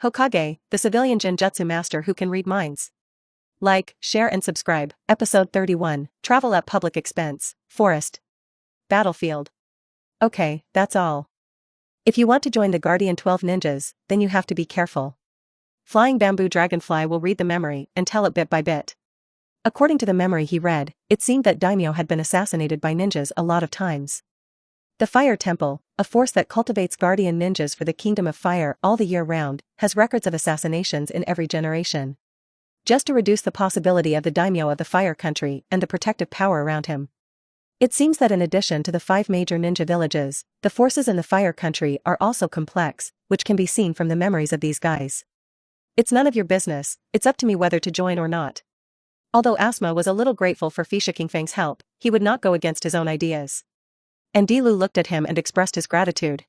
Hokage, the civilian Genjutsu master who can read minds. Like, share and subscribe. Episode 31, Travel at Public Expense, Forest. Battlefield. Okay, that's all. If you want to join the Guardian 12 ninjas, then you have to be careful. Flying Bamboo Dragonfly will read the memory and tell it bit by bit. According to the memory he read, it seemed that daimyo had been assassinated by ninjas a lot of times. The Fire Temple, a force that cultivates guardian ninjas for the Kingdom of Fire all the year round, has records of assassinations in every generation. Just to reduce the possibility of the daimyo of the Fire Country and the protective power around him. It seems that in addition to the 5 major ninja villages, the forces in the Fire Country are also complex, which can be seen from the memories of these guys. It's none of your business, it's up to me whether to join or not. Although Asuma was a little grateful for Fisha Kingfang's help, he would not go against his own ideas. And Dilu looked at him and expressed his gratitude.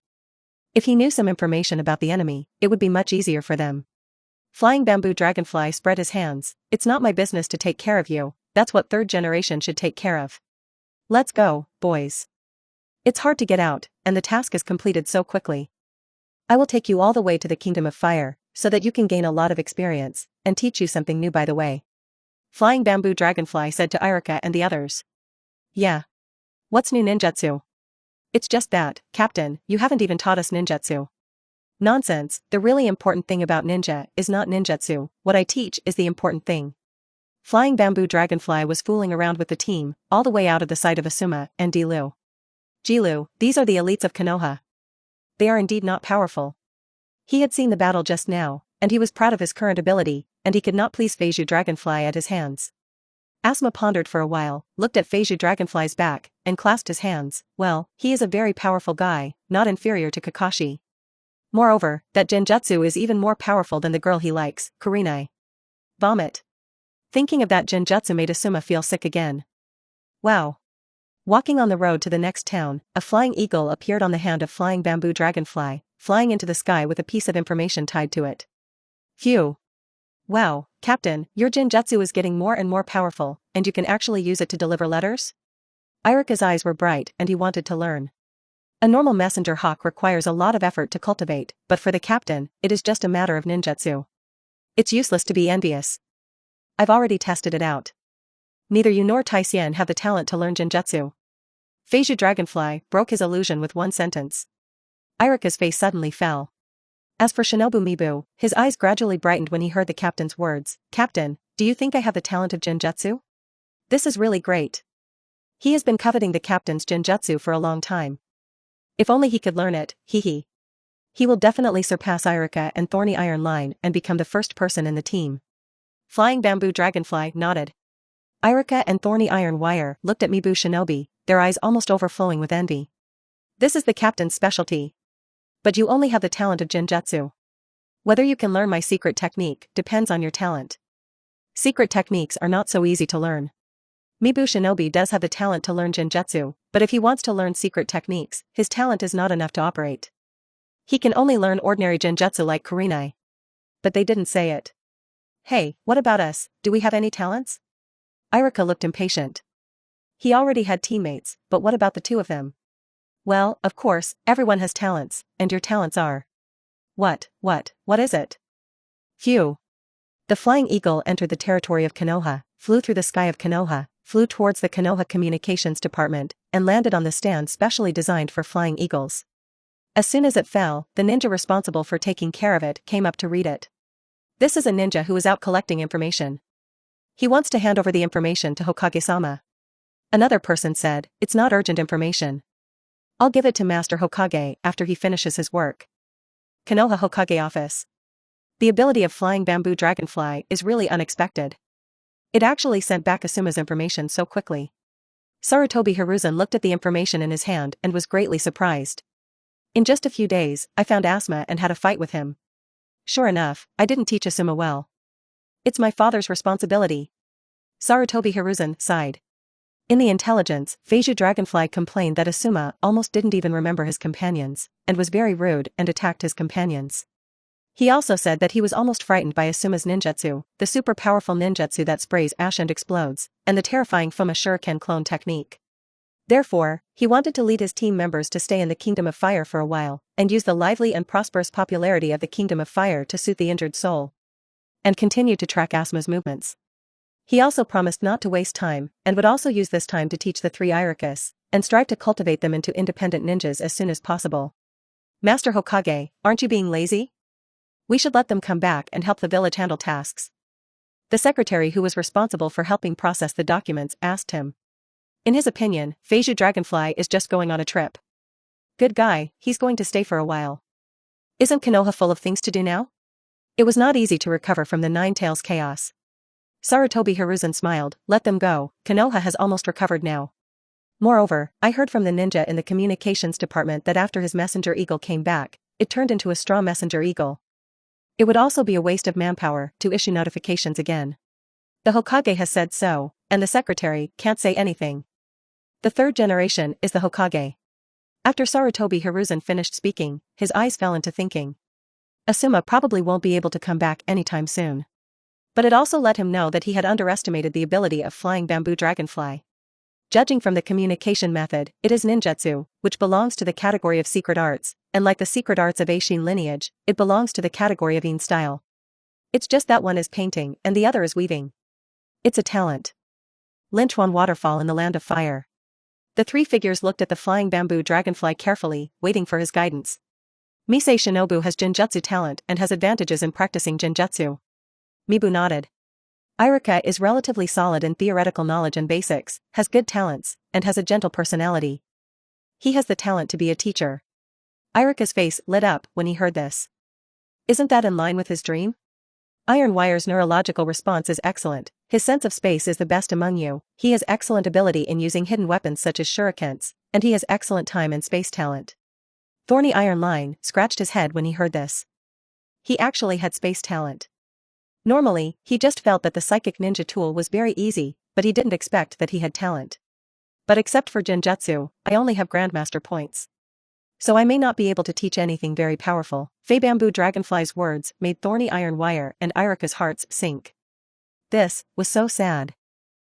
If he knew some information about the enemy, it would be much easier for them. Flying Bamboo Dragonfly spread his hands. It's not my business to take care of you, that's what 3rd generation should take care of. Let's go, boys. It's hard to get out, and the task is completed so quickly. I will take you all the way to the Kingdom of Fire, so that you can gain a lot of experience, and teach you something new by the way. Flying Bamboo Dragonfly said to Iruka and the others. Yeah. What's new ninjutsu? It's just that, Captain, you haven't even taught us ninjutsu. Nonsense, the really important thing about ninja is not ninjutsu, what I teach is the important thing. Flying Bamboo Dragonfly was fooling around with the team, all the way out of the sight of Asuma and Dilu. Jilu, these are the elites of Konoha. They are indeed not powerful. He had seen the battle just now, and he was proud of his current ability, and he could not please Feiju Dragonfly at his hands. Asuma pondered for a while, looked at Feiju Dragonfly's back, and clasped his hands. Well, he is a very powerful guy, not inferior to Kakashi. Moreover, that Genjutsu is even more powerful than the girl he likes, Kurenai. Vomit. Thinking of that Genjutsu made Asuma feel sick again. Wow. Walking on the road to the next town, a flying eagle appeared on the hand of Flying Bamboo Dragonfly, flying into the sky with a piece of information tied to it. Phew. Wow, Captain, your Genjutsu is getting more and more powerful, and you can actually use it to deliver letters? Iruka's eyes were bright and he wanted to learn. A normal messenger hawk requires a lot of effort to cultivate, but for the captain, it is just a matter of ninjutsu. It's useless to be envious. I've already tested it out. Neither you nor Taisien have the talent to learn Genjutsu. Feiju Dragonfly broke his illusion with one sentence. Iruka's face suddenly fell. As for Shinobu Mibu, his eyes gradually brightened when he heard the captain's words. Captain, do you think I have the talent of Genjutsu? This is really great. He has been coveting the captain's Genjutsu for a long time. If only he could learn it, hee. He will definitely surpass Iruka and Thorny Iron Line and become the first person in the team. Flying Bamboo Dragonfly nodded. Iruka and Thorny Iron Wire looked at Mibu Shinobi, their eyes almost overflowing with envy. This is the captain's specialty. But you only have the talent of Genjutsu. Whether you can learn my secret technique depends on your talent. Secret techniques are not so easy to learn. Mibu Shinobi does have the talent to learn Genjutsu, but if he wants to learn secret techniques, his talent is not enough to operate. He can only learn ordinary Genjutsu like Kurenai. But they didn't say it. Hey, what about us, do we have any talents? Iruka looked impatient. He already had teammates, but what about the 2 of them? Well, of course, everyone has talents, and your talents are. What is it? Phew. The flying eagle entered the territory of Konoha, flew through the sky of Konoha, flew towards the Konoha Communications Department, and landed on the stand specially designed for flying eagles. As soon as it fell, the ninja responsible for taking care of it came up to read it. This is a ninja who is out collecting information. He wants to hand over the information to Hokage-sama. Another person said, it's not urgent information. I'll give it to Master Hokage after he finishes his work. Konoha Hokage Office. The ability of Flying Bamboo Dragonfly is really unexpected. It actually sent back Asuma's information so quickly. Sarutobi Hiruzen looked at the information in his hand and was greatly surprised. In just a few days, I found Asuma and had a fight with him. Sure enough, I didn't teach Asuma well. It's my father's responsibility. Sarutobi Hiruzen sighed. In the intelligence, Feiju Dragonfly complained that Asuma almost didn't even remember his companions, and was very rude and attacked his companions. He also said that he was almost frightened by Asuma's ninjutsu, the super powerful ninjutsu that sprays ash and explodes, and the terrifying Fuma Shuriken clone technique. Therefore, he wanted to lead his team members to stay in the Kingdom of Fire for a while, and use the lively and prosperous popularity of the Kingdom of Fire to soothe the injured soul. And continue to track Asuma's movements. He also promised not to waste time, and would also use this time to teach the 3 awakens, and strive to cultivate them into independent ninjas as soon as possible. Master Hokage, aren't you being lazy? We should let them come back and help the village handle tasks. The secretary who was responsible for helping process the documents asked him. In his opinion, Feiju Dragonfly is just going on a trip. Good guy, he's going to stay for a while. Isn't Konoha full of things to do now? It was not easy to recover from the Nine Tails chaos. Sarutobi Hiruzen smiled, let them go, Konoha has almost recovered now. Moreover, I heard from the ninja in the communications department that after his messenger eagle came back, it turned into a straw messenger eagle. It would also be a waste of manpower to issue notifications again. The Hokage has said so, and the secretary can't say anything. The 3rd generation is the Hokage. After Sarutobi Hiruzen finished speaking, his eyes fell into thinking. Asuma probably won't be able to come back anytime soon. But it also let him know that he had underestimated the ability of flying bamboo dragonfly. Judging from the communication method, it is ninjutsu, which belongs to the category of secret arts, and like the secret arts of Eishin lineage, it belongs to the category of Yin style. It's just that one is painting and the other is weaving. It's a talent. Linchuan Waterfall in the Land of Fire. The 3 figures looked at the flying bamboo dragonfly carefully, waiting for his guidance. Misei Shinobu has Genjutsu talent and has advantages in practicing Genjutsu. Mibu nodded. Irika is relatively solid in theoretical knowledge and basics, has good talents, and has a gentle personality. He has the talent to be a teacher. Irika's face lit up when he heard this. Isn't that in line with his dream? Iron Wire's neurological response is excellent, his sense of space is the best among you, he has excellent ability in using hidden weapons such as shurikens, and he has excellent time and space talent. Thorny Iron Line scratched his head when he heard this. He actually had space talent. Normally, he just felt that the psychic ninja tool was very easy, but he didn't expect that he had talent. But except for Genjutsu, I only have Grandmaster points. So I may not be able to teach anything very powerful. Fey Bamboo Dragonfly's words made Thorny Iron Wire and Irika's hearts sink. This was so sad.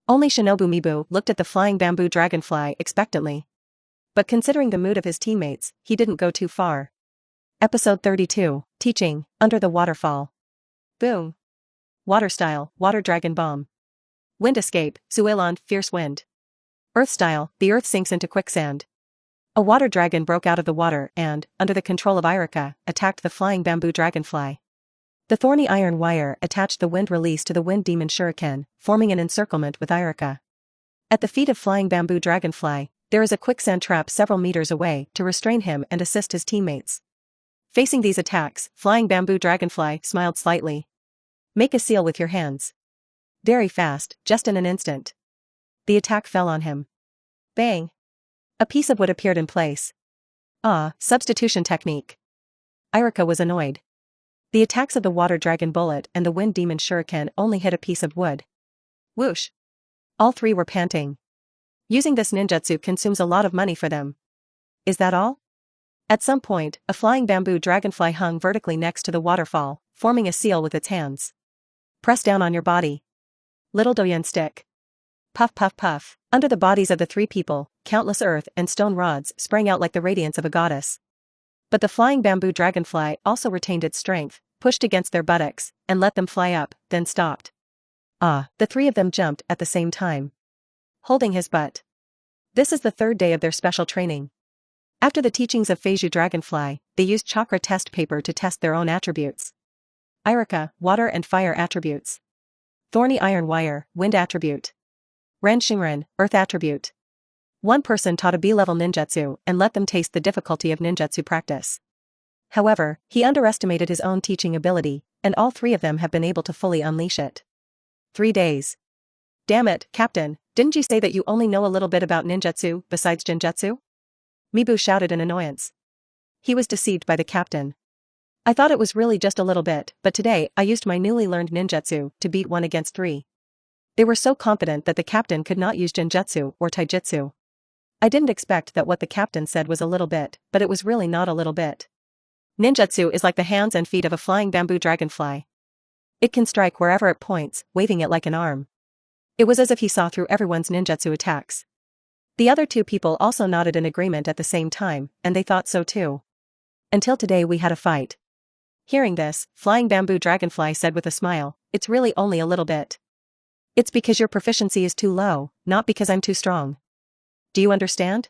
Only Shinobu Mibu looked at the flying bamboo dragonfly expectantly. But considering the mood of his teammates, he didn't go too far. Episode 32, Teaching, Under the Waterfall. Boom. Water Style, Water Dragon Bomb. Wind Escape, Suilon, Fierce Wind. Earth Style, the earth sinks into quicksand. A water dragon broke out of the water and, under the control of Irika, attacked the flying bamboo dragonfly. The Thorny Iron Wire attached the wind release to the wind demon shuriken, forming an encirclement with Irika. At the feet of flying bamboo dragonfly, there is a quicksand trap several meters away to restrain him and assist his teammates. Facing these attacks, flying bamboo dragonfly smiled slightly. Make a seal with your hands. Very fast, just in an instant. The attack fell on him. Bang! A piece of wood appeared in place. Substitution technique. Irika was annoyed. The attacks of the water dragon bullet and the wind demon shuriken only hit a piece of wood. Whoosh! All 3 were panting. Using this ninjutsu consumes a lot of money for them. Is that all? At some point, a flying bamboo dragonfly hung vertically next to the waterfall, forming a seal with its hands. Press down on your body. Little Doyen stick. Puff puff puff. Under the bodies of the 3 people, countless earth and stone rods sprang out like the radiance of a goddess. But the flying bamboo dragonfly also retained its strength, pushed against their buttocks, and let them fly up, then stopped. The 3 of them jumped at the same time. Holding his butt. This is the 3rd day of their special training. After the teachings of Feiju Dragonfly, they used chakra test paper to test their own attributes. Irika, water and fire attributes. Thorny Iron Wire, wind attribute. Ren Shinren, earth attribute. One person taught a B-level ninjutsu and let them taste the difficulty of ninjutsu practice. However, he underestimated his own teaching ability, and all 3 of them have been able to fully unleash it. 3 days. Damn it, Captain, didn't you say that you only know a little bit about ninjutsu besides genjutsu? Mibu shouted in annoyance. He was deceived by the captain. I thought it was really just a little bit, but today I used my newly learned ninjutsu to beat 1 against 3. They were so confident that the captain could not use genjutsu or taijutsu. I didn't expect that what the captain said was a little bit, but it was really not a little bit. Ninjutsu is like the hands and feet of a flying bamboo dragonfly. It can strike wherever it points, waving it like an arm. It was as if he saw through everyone's ninjutsu attacks. The other two people also nodded in agreement at the same time, and they thought so too. Until today we had a fight. Hearing this, Flying Bamboo Dragonfly said with a smile, "It's really only a little bit. It's because your proficiency is too low, not because I'm too strong. Do you understand?"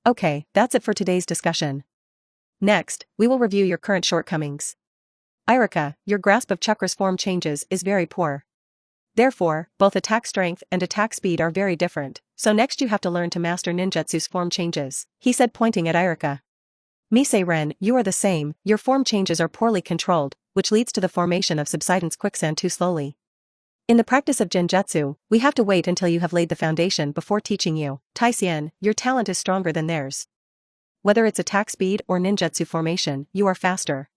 Okay, that's it for today's discussion. Next, we will review your current shortcomings. Irika, your grasp of Chakra's form changes is very poor. Therefore, both attack strength and attack speed are very different, so next you have to learn to master ninjutsu's form changes, he said pointing at Irika. Mise-ren, you are the same, your form changes are poorly controlled, which leads to the formation of subsidence quicksand too slowly. In the practice of Genjutsu, we have to wait until you have laid the foundation before teaching you. Taisien, your talent is stronger than theirs. Whether it's attack speed or ninjutsu formation, you are faster.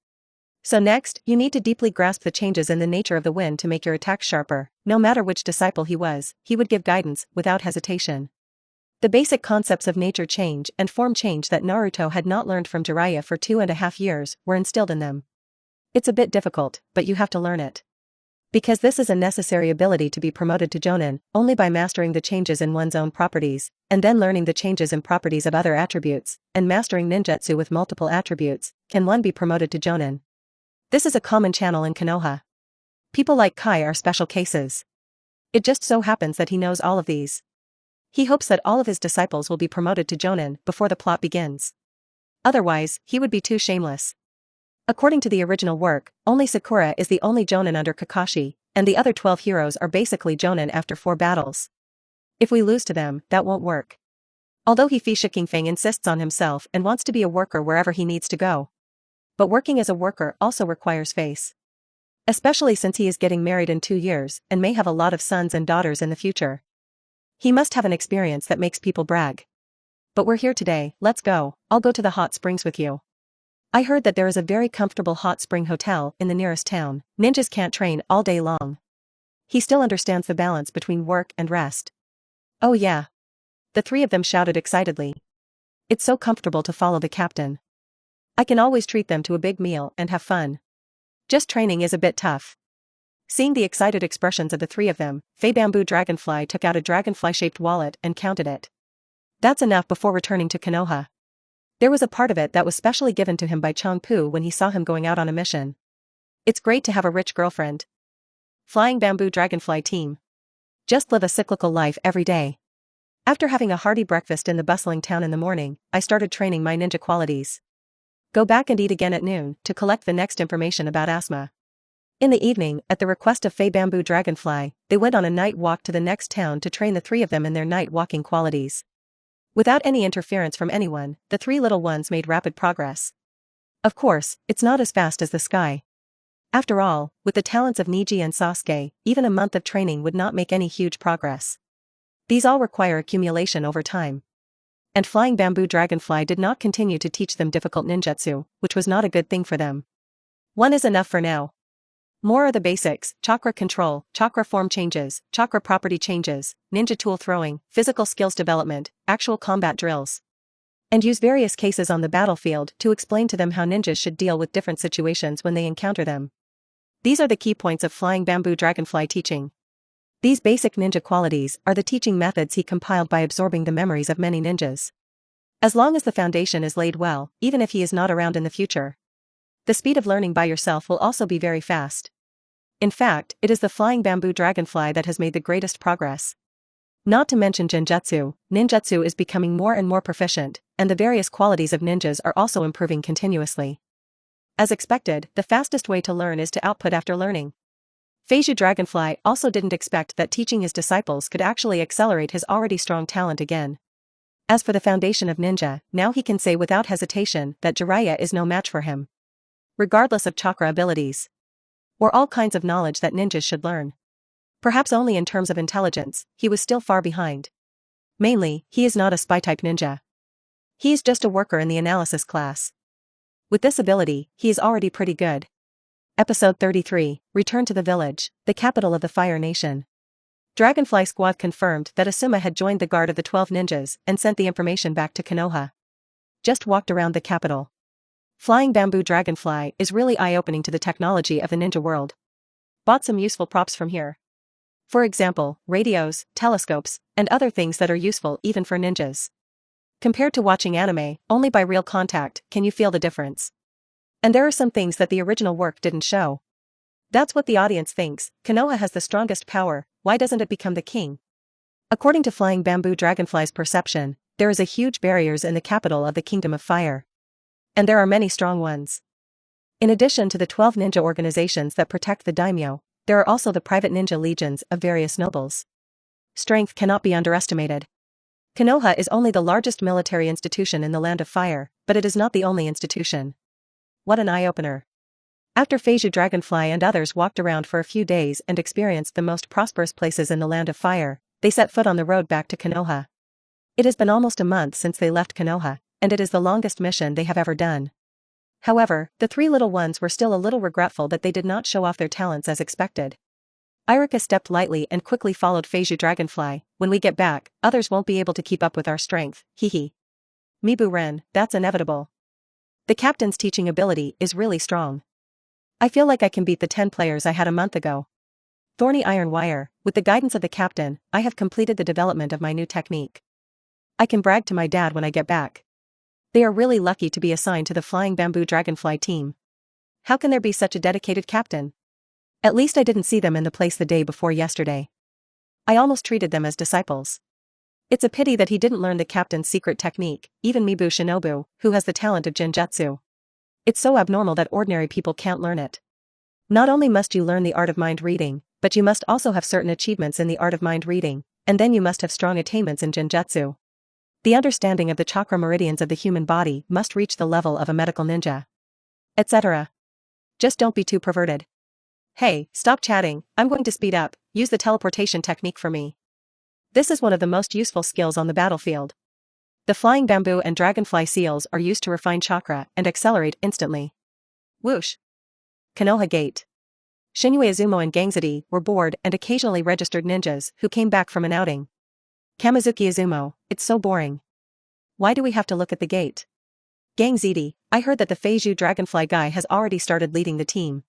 So next, you need to deeply grasp the changes in the nature of the wind to make your attacks sharper. No matter which disciple he was, he would give guidance, without hesitation. The basic concepts of nature change and form change that Naruto had not learned from Jiraiya for 2.5 years were instilled in them. It's a bit difficult, but you have to learn it. Because this is a necessary ability to be promoted to Jonin, only by mastering the changes in one's own properties, and then learning the changes in properties of other attributes, and mastering ninjutsu with multiple attributes, can one be promoted to Jonin. This is a common channel in Konoha. People like Kai are special cases. It just so happens that he knows all of these. He hopes that all of his disciples will be promoted to Jonin before the plot begins. Otherwise, he would be too shameless. According to the original work, only Sakura is the only Jonin under Kakashi, and the other 12 heroes are basically Jonin after 4 battles. If we lose to them, that won't work. Although Shikingfang insists on himself and wants to be a worker wherever he needs to go. But working as a worker also requires face. Especially since he is getting married in 2 years and may have a lot of sons and daughters in the future. He must have an experience that makes people brag. But we're here today, let's go, I'll go to the hot springs with you. I heard that there is a very comfortable hot spring hotel in the nearest town. Ninjas can't train all day long. He still understands the balance between work and rest. Oh yeah. The 3 of them shouted excitedly. It's so comfortable to follow the captain. I can always treat them to a big meal and have fun. Just training is a bit tough. Seeing the excited expressions of the 3 of them, Fei Bamboo Dragonfly took out a dragonfly-shaped wallet and counted it. That's enough before returning to Konoha. There was a part of it that was specially given to him by Changpu when he saw him going out on a mission. It's great to have a rich girlfriend. Flying Bamboo Dragonfly team. Just live a cyclical life every day. After having a hearty breakfast in the bustling town in the morning, I started training my ninja qualities. Go back and eat again at noon to collect the next information about Asma. In the evening, at the request of Fei Bamboo Dragonfly, they went on a night walk to the next town to train the 3 of them in their night walking qualities. Without any interference from anyone, the 3 little ones made rapid progress. Of course, it's not as fast as the sky. After all, with the talents of Niji and Sasuke, even a month of training would not make any huge progress. These all require accumulation over time. And Flying Bamboo Dragonfly did not continue to teach them difficult ninjutsu, which was not a good thing for them. 1 is enough for now. More are the basics: chakra control, chakra form changes, chakra property changes, ninja tool throwing, physical skills development, actual combat drills. And use various cases on the battlefield to explain to them how ninjas should deal with different situations when they encounter them. These are the key points of Flying Bamboo Dragonfly teaching. These basic ninja qualities are the teaching methods he compiled by absorbing the memories of many ninjas. As long as the foundation is laid well, even if he is not around in the future, the speed of learning by yourself will also be very fast. In fact, it is the Flying Bamboo Dragonfly that has made the greatest progress. Not to mention Genjutsu, ninjutsu is becoming more and more proficient, and the various qualities of ninjas are also improving continuously. As expected, the fastest way to learn is to output after learning. Feiju Dragonfly also didn't expect that teaching his disciples could actually accelerate his already strong talent again. As for the foundation of ninja, now he can say without hesitation that Jiraiya is no match for him. Regardless of chakra abilities. Or all kinds of knowledge that ninjas should learn. Perhaps only in terms of intelligence, he was still far behind. Mainly, he is not a spy-type ninja. He is just a worker in the analysis class. With this ability, he is already pretty good. Episode 33, Return to the Village, the capital of the Fire Nation. Dragonfly Squad confirmed that Asuma had joined the guard of the 12 ninjas and sent the information back to Konoha. Just walked around the capital. Flying Bamboo Dragonfly is really eye-opening to the technology of the ninja world. Bought some useful props from here. For example, radios, telescopes, and other things that are useful even for ninjas. Compared to watching anime, only by real contact can you feel the difference. And there are some things that the original work didn't show. That's what the audience thinks. Konoha has the strongest power, why doesn't it become the king? According to Flying Bamboo Dragonfly's perception, there is a huge barriers in the capital of the Kingdom of Fire. And there are many strong ones. In addition to the 12 ninja organizations that protect the daimyo, there are also the private ninja legions of various nobles. Strength cannot be underestimated. Konoha is only the largest military institution in the Land of Fire, but it is not the only institution. What an eye-opener. After Feiju Dragonfly and others walked around for a few days and experienced the most prosperous places in the Land of Fire, they set foot on the road back to Konoha. It has been almost a month since they left Konoha, and it is the longest mission they have ever done. However, the three little ones were still a little regretful that they did not show off their talents as expected. Irika stepped lightly and quickly followed Feiju Dragonfly. When we get back, others won't be able to keep up with our strength, hehe. Mibu Ren, that's inevitable. The captain's teaching ability is really strong. I feel like I can beat the 10 players I had a month ago. Thorny Iron Wire, with the guidance of the captain, I have completed the development of my new technique. I can brag to my dad when I get back. They are really lucky to be assigned to the Flying Bamboo Dragonfly team. How can there be such a dedicated captain? At least I didn't see them in the place the day before yesterday. I almost treated them as disciples. It's a pity that he didn't learn the captain's secret technique, even Mibu Shinobu, who has the talent of Genjutsu. It's so abnormal that ordinary people can't learn it. Not only must you learn the art of mind reading, but you must also have certain achievements in the art of mind reading, and then you must have strong attainments in Genjutsu. The understanding of the chakra meridians of the human body must reach the level of a medical ninja. Etc. Just don't be too perverted. Hey, stop chatting, I'm going to speed up, use the teleportation technique for me. This is one of the most useful skills on the battlefield. The flying bamboo and dragonfly seals are used to refine chakra and accelerate instantly. Whoosh. Konoha Gate. Shinue Izumo and Gangzidi were bored and occasionally registered ninjas who came back from an outing. Kamizuki Izumo, it's so boring. Why do we have to look at the gate? Gangzidi, I heard that the Feiju Dragonfly guy has already started leading the team.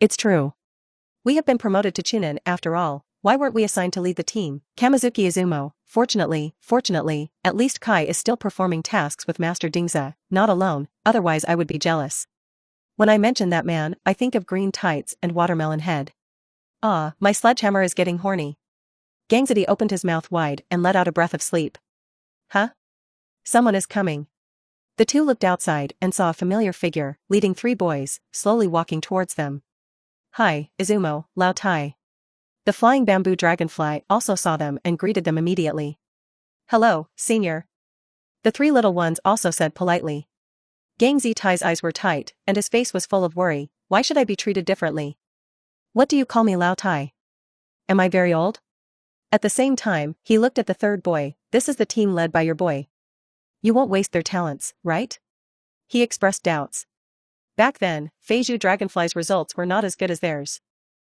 It's true. We have been promoted to Chunin after all, why weren't we assigned to lead the team? Kamizuki Izumo, fortunately, at least Kai is still performing tasks with Master Dingza, not alone, otherwise I would be jealous. When I mention that man, I think of green tights and watermelon head. Ah, my sledgehammer is getting horny. Gangzidi opened his mouth wide and let out a breath of sleep. Huh? Someone is coming. The two looked outside and saw a familiar figure, leading 3 boys, slowly walking towards them. Hi, Izumo, Lao Tai. The flying bamboo dragonfly also saw them and greeted them immediately. Hello, senior. The 3 little ones also said politely. Gangzi Tai's eyes were tight, and his face was full of worry. Why should I be treated differently? What do you call me, Lao Tai? Am I very old? At the same time, he looked at the 3rd boy. This is the team led by your boy. You won't waste their talents, right? He expressed doubts. Back then, Feiju Dragonfly's results were not as good as theirs.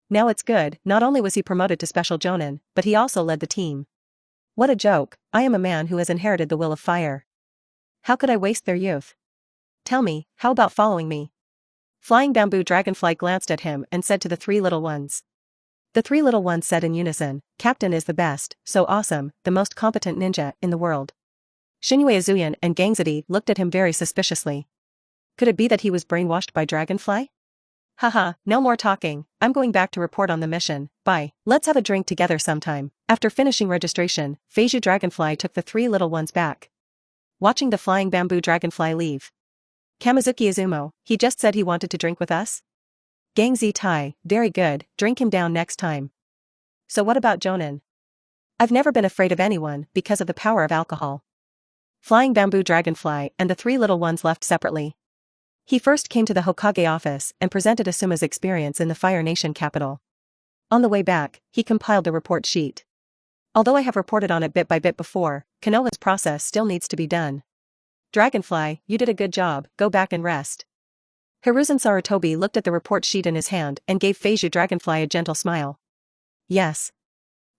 Now it's good. Not only was he promoted to Special Jonin, but he also led the team. What a joke, I am a man who has inherited the will of fire. How could I waste their youth? Tell me, how about following me? Flying Bamboo Dragonfly glanced at him and said to the 3 little ones. The 3 little ones said in unison, Captain is the best, so awesome, the most competent ninja in the world. Shinue Izuyan and Gangzidi looked at him very suspiciously. Could it be that he was brainwashed by Dragonfly? Haha, no more talking, I'm going back to report on the mission, bye, let's have a drink together sometime. After finishing registration, Feiju Dragonfly took the 3 little ones back. Watching the flying bamboo dragonfly leave. Kamizuki Izumo, he just said he wanted to drink with us? Gangzi Tai, very good, drink him down next time. So what about Jonin? I've never been afraid of anyone because of the power of alcohol. Flying Bamboo Dragonfly and the 3 little ones left separately. He first came to the Hokage office and presented Asuma's experience in the Fire Nation capital. On the way back, he compiled the report sheet. Although I have reported on it bit by bit before, Konoha's process still needs to be done. Dragonfly, you did a good job, go back and rest. Hiruzen Sarutobi looked at the report sheet in his hand and gave Feiju Dragonfly a gentle smile. Yes.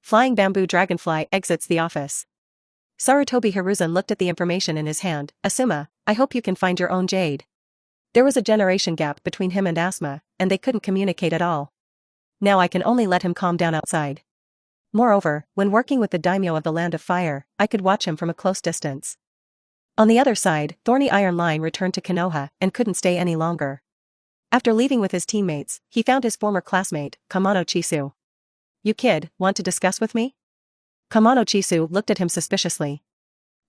Flying Bamboo Dragonfly exits the office. Sarutobi Hiruzen looked at the information in his hand. Asuma, I hope you can find your own jade. There was a generation gap between him and Asuma, and they couldn't communicate at all. Now I can only let him calm down outside. Moreover, when working with the daimyo of the Land of Fire, I could watch him from a close distance. On the other side, Thorny Iron Line returned to Konoha and couldn't stay any longer. After leaving with his teammates, he found his former classmate, Kamano Chisu. "You kid, want to discuss with me?" Kamano Chisu looked at him suspiciously.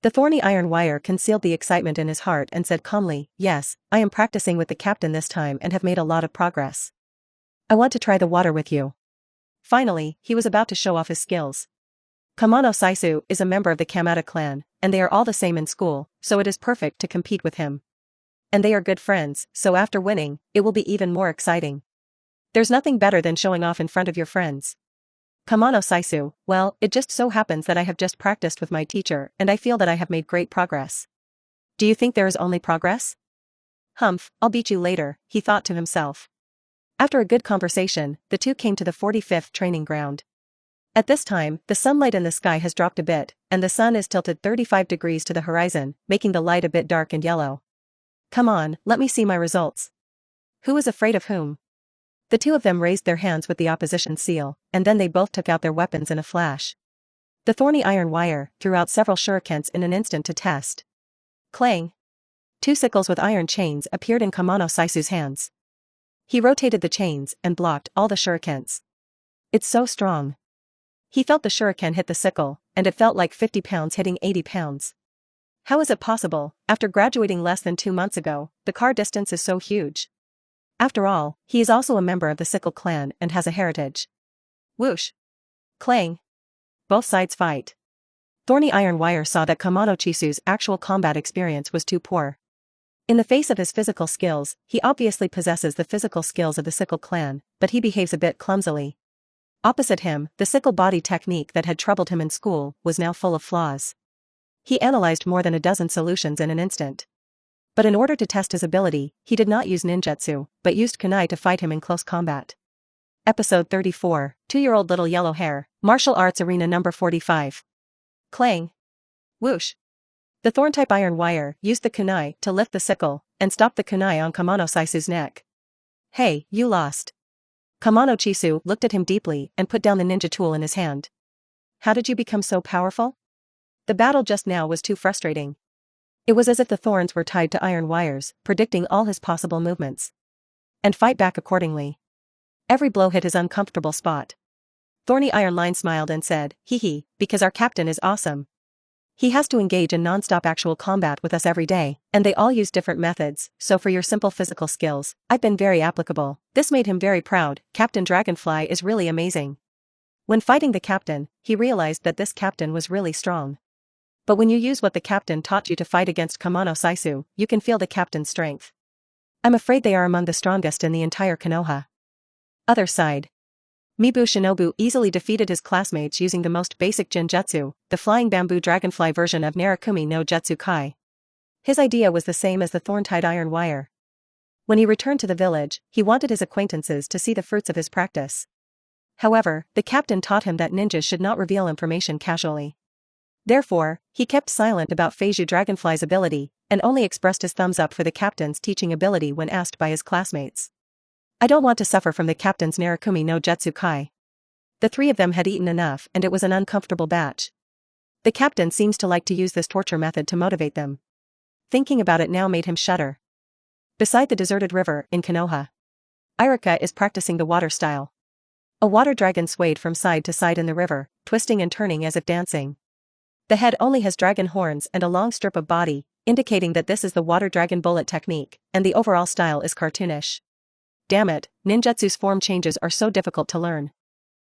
The thorny iron wire concealed the excitement in his heart and said calmly, "Yes, I am practicing with the captain this time and have made a lot of progress. I want to try the water with you." Finally, he was about to show off his skills. Kamano Saisu is a member of the Kamada clan, and they are all the same in school, so it is perfect to compete with him. And they are good friends, so after winning, it will be even more exciting. There's nothing better than showing off in front of your friends. Kamano Saisu, well, it just so happens that I have just practiced with my teacher and I feel that I have made great progress. Do you think there is only progress? Humph, I'll beat you later, he thought to himself. After a good conversation, the two came to the 45th training ground. At this time, the sunlight in the sky has dropped a bit, and the sun is tilted 35 degrees to the horizon, making the light a bit dark and yellow. Come on, let me see my results. Who is afraid of whom? The two of them raised their hands with the opposition seal, and then they both took out their weapons in a flash. The thorny iron wire threw out several shurikens in an instant to test. Clang! 2 sickles with iron chains appeared in Kamano Saisu's hands. He rotated the chains and blocked all the shurikens. It's so strong. He felt the shuriken hit the sickle, and it felt like 50 pounds hitting 80 pounds. How is it possible, after graduating less than 2 months ago, the car distance is so huge? After all, he is also a member of the Sickle clan and has a heritage. Whoosh! Clang! Both sides fight. Thorny Iron Wire saw that Kamano Chisu's actual combat experience was too poor. In the face of his physical skills, he obviously possesses the physical skills of the Sickle clan, but he behaves a bit clumsily. Opposite him, the sickle body technique that had troubled him in school was now full of flaws. He analyzed more than a dozen solutions in an instant. But in order to test his ability, he did not use ninjutsu, but used kunai to fight him in close combat. Episode 34, 2-year-old Little Yellow Hair, Martial Arts Arena number 45. Clang! Whoosh! The thorn-type iron wire used the kunai to lift the sickle, and stopped the kunai on Kamano Saisu's neck. Hey, you lost. Kamano Chisu looked at him deeply and put down the ninja tool in his hand. How did you become so powerful? The battle just now was too frustrating. It was as if the thorns were tied to iron wires, predicting all his possible movements. And fight back accordingly. Every blow hit his uncomfortable spot. Thorny Iron Line smiled and said, "Hee, because our captain is awesome. He has to engage in non-stop actual combat with us every day, and they all use different methods, so for your simple physical skills, I've been very applicable." This made him very proud. Captain Dragonfly is really amazing. When fighting the captain, he realized that this captain was really strong. But when you use what the captain taught you to fight against Kamano Saisu, you can feel the captain's strength. I'm afraid they are among the strongest in the entire Konoha. Other side. Mibu Shinobu easily defeated his classmates using the most basic Genjutsu, the flying bamboo dragonfly version of Narakumi no Jutsu Kai. His idea was the same as the thorn-tied iron wire. When he returned to the village, he wanted his acquaintances to see the fruits of his practice. However, the captain taught him that ninjas should not reveal information casually. Therefore, he kept silent about Feiju Dragonfly's ability, and only expressed his thumbs up for the captain's teaching ability when asked by his classmates. I don't want to suffer from the captain's Narakumi no Jutsu Kai. The three of them had eaten enough and it was an uncomfortable batch. The captain seems to like to use this torture method to motivate them. Thinking about it now made him shudder. Beside the deserted river in Konoha, Irika is practicing the water style. A water dragon swayed from side to side in the river, twisting and turning as if dancing. The head only has dragon horns and a long strip of body, indicating that this is the water dragon bullet technique, and the overall style is cartoonish. Damn it, ninjutsu's form changes are so difficult to learn.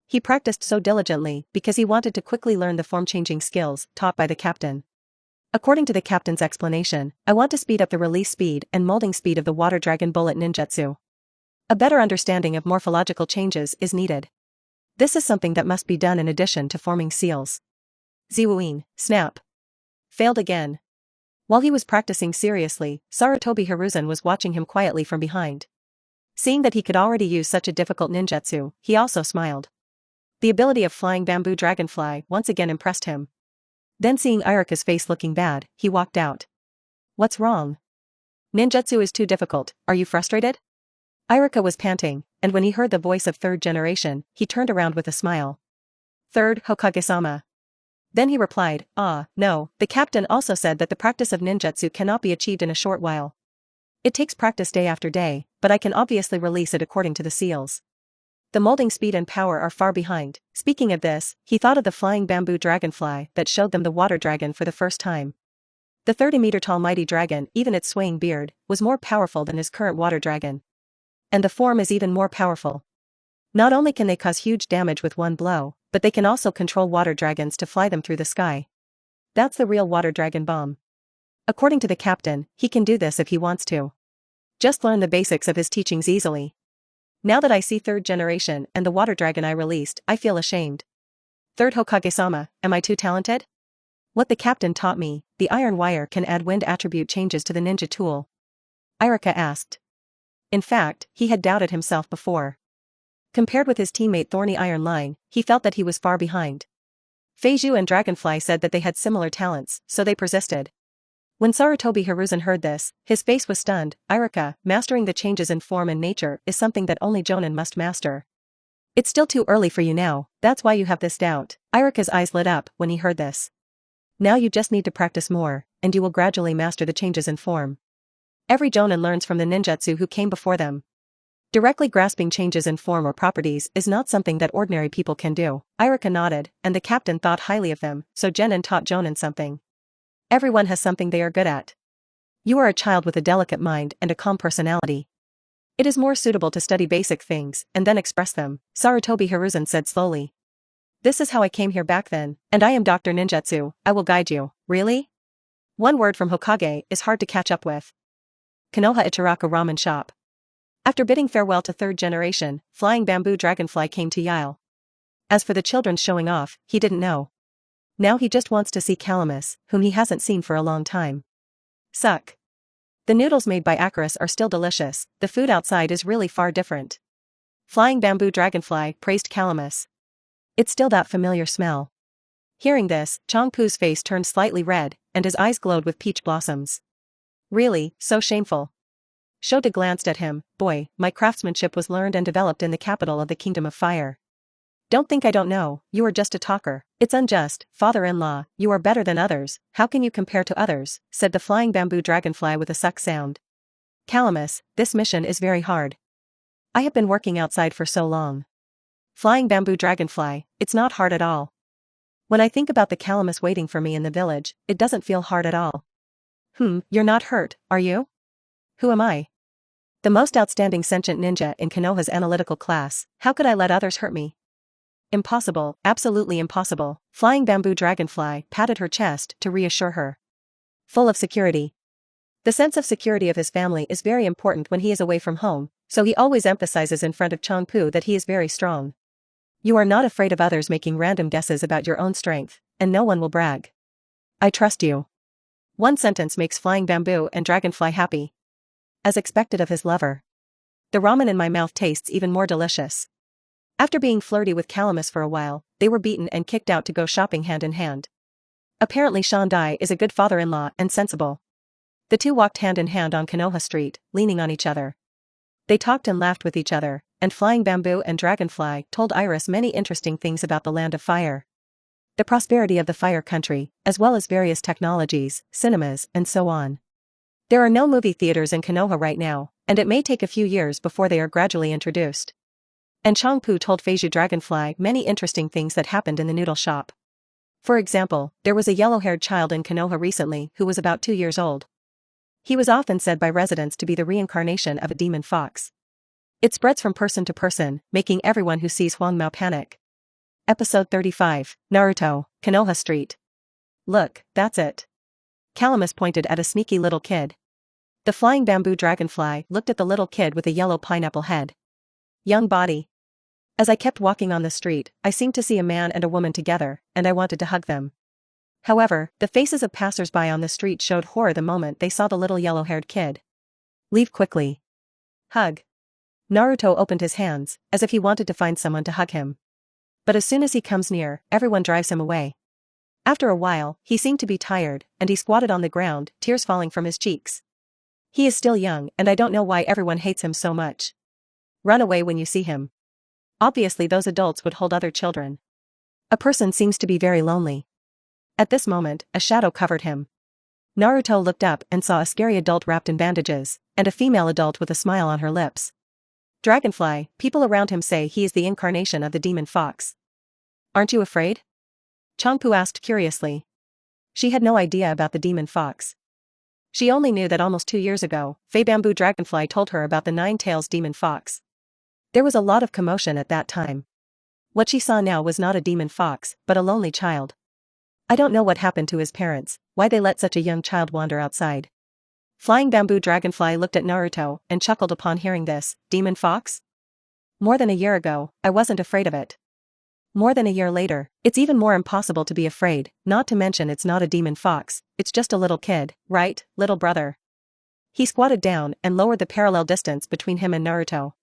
He practiced so diligently because he wanted to quickly learn the form-changing skills taught by the captain. According to the captain's explanation, I want to speed up the release speed and molding speed of the water dragon bullet ninjutsu. A better understanding of morphological changes is needed. This is something that must be done in addition to forming seals. Ziwuin, snap. Failed again. While he was practicing seriously, Sarutobi Hiruzen was watching him quietly from behind. Seeing that he could already use such a difficult ninjutsu, he also smiled. The ability of flying bamboo dragonfly once again impressed him. Then seeing Irika's face looking bad, he walked out. What's wrong? Ninjutsu is too difficult, are you frustrated? Irika was panting, and when he heard the voice of third generation, he turned around with a smile. Third Hokage-sama. Then he replied, no, the captain also said that the practice of ninjutsu cannot be achieved in a short while. It takes practice day after day, but I can obviously release it according to the seals. The molding speed and power are far behind. Speaking of this, he thought of the flying bamboo dragonfly that showed them the water dragon for the first time. The 30-meter-tall mighty dragon, even its swaying beard, was more powerful than his current water dragon. And the form is even more powerful. Not only can they cause huge damage with one blow, but they can also control water dragons to fly them through the sky. That's the real water dragon bomb. According to the captain, he can do this if he wants to. Just learn the basics of his teachings easily. Now that I see third generation and the water dragon I released, I feel ashamed. Third Hokage-sama, am I too talented? What the captain taught me, the iron wire can add wind attribute changes to the ninja tool. Irika asked. In fact, he had doubted himself before. Compared with his teammate Thorny Iron Line, he felt that he was far behind. Feiju and Dragonfly said that they had similar talents, so they persisted. When Sarutobi Hiruzen heard this, his face was stunned. Irika, mastering the changes in form and nature is something that only Jonin must master. It's still too early for you now, that's why you have this doubt. Irika's eyes lit up when he heard this. Now you just need to practice more, and you will gradually master the changes in form. Every Jonin learns from the ninjutsu who came before them. Directly grasping changes in form or properties is not something that ordinary people can do. Irika nodded, and the captain thought highly of them, so Genin taught Jonin something. Everyone has something they are good at. You are a child with a delicate mind and a calm personality. It is more suitable to study basic things and then express them, Sarutobi Hiruzen said slowly. This is how I came here back then, and I am Dr. Ninjutsu, I will guide you. Really? One word from Hokage is hard to catch up with. Konoha Ichiraka Ramen Shop. After bidding farewell to third generation, Flying Bamboo Dragonfly came to Yale. As for the children showing off, he didn't know. Now he just wants to see Calamus, whom he hasn't seen for a long time. Suck. The noodles made by Acaris are still delicious, the food outside is really far different. Flying Bamboo Dragonfly praised Calamus. It's still that familiar smell. Hearing this, Changpu's face turned slightly red, and his eyes glowed with peach blossoms. Really, so shameful. Shota glanced at him. Boy, my craftsmanship was learned and developed in the capital of the Kingdom of Fire. Don't think I don't know, you are just a talker. It's unjust, father-in-law, you are better than others, how can you compare to others, said the Flying Bamboo Dragonfly with a suck sound. Calamus, this mission is very hard. I have been working outside for so long. Flying Bamboo Dragonfly, it's not hard at all. When I think about the Calamus waiting for me in the village, it doesn't feel hard at all. You're not hurt, are you? Who am I? The most outstanding sentient ninja in Konoha's analytical class, how could I let others hurt me? Impossible, absolutely impossible. Flying Bamboo Dragonfly patted her chest to reassure her. Full of security. The sense of security of his family is very important when he is away from home, so he always emphasizes in front of Changpu that he is very strong. You are not afraid of others making random guesses about your own strength, and no one will brag. I trust you. One sentence makes Flying Bamboo and Dragonfly happy. As expected of his lover. The ramen in my mouth tastes even more delicious. After being flirty with Calamus for a while, they were beaten and kicked out to go shopping hand in hand. Apparently Shandai is a good father-in-law and sensible. The two walked hand in hand on Konoha Street, leaning on each other. They talked and laughed with each other, and Flying Bamboo and Dragonfly told Iris many interesting things about the Land of Fire. The prosperity of the Fire Country, as well as various technologies, cinemas, and so on. There are no movie theaters in Konoha right now, and it may take a few years before they are gradually introduced. And Changpu told Feiju Dragonfly many interesting things that happened in the noodle shop. For example, there was a yellow-haired child in Konoha recently who was about 2 years old. He was often said by residents to be the reincarnation of a demon fox. It spreads from person to person, making everyone who sees Huangmao panic. Episode 35, Naruto, Konoha Street. Look, that's it. Calamus pointed at a sneaky little kid. The Flying Bamboo Dragonfly looked at the little kid with a yellow pineapple head. Young body. As I kept walking on the street, I seemed to see a man and a woman together, and I wanted to hug them. However, the faces of passers-by on the street showed horror the moment they saw the little yellow-haired kid. Leave quickly. Hug. Naruto opened his hands, as if he wanted to find someone to hug him. But as soon as he comes near, everyone drives him away. After a while, he seemed to be tired, and he squatted on the ground, tears falling from his cheeks. He is still young, and I don't know why everyone hates him so much. Run away when you see him. Obviously those adults would hold other children. A person seems to be very lonely. At this moment, a shadow covered him. Naruto looked up and saw a scary adult wrapped in bandages, and a female adult with a smile on her lips. Dragonfly, people around him say he is the incarnation of the demon fox. Aren't you afraid? Changpu asked curiously. She had no idea about the demon fox. She only knew that almost 2 years ago, Fei Bamboo Dragonfly told her about the Nine-Tails demon fox. There was a lot of commotion at that time. What she saw now was not a demon fox, but a lonely child. I don't know what happened to his parents, why they let such a young child wander outside. Flying Bamboo Dragonfly looked at Naruto and chuckled upon hearing this. Demon fox? More than a year ago, I wasn't afraid of it. More than a year later, it's even more impossible to be afraid, not to mention it's not a demon fox, it's just a little kid, right, little brother? He squatted down and lowered the parallel distance between him and Naruto.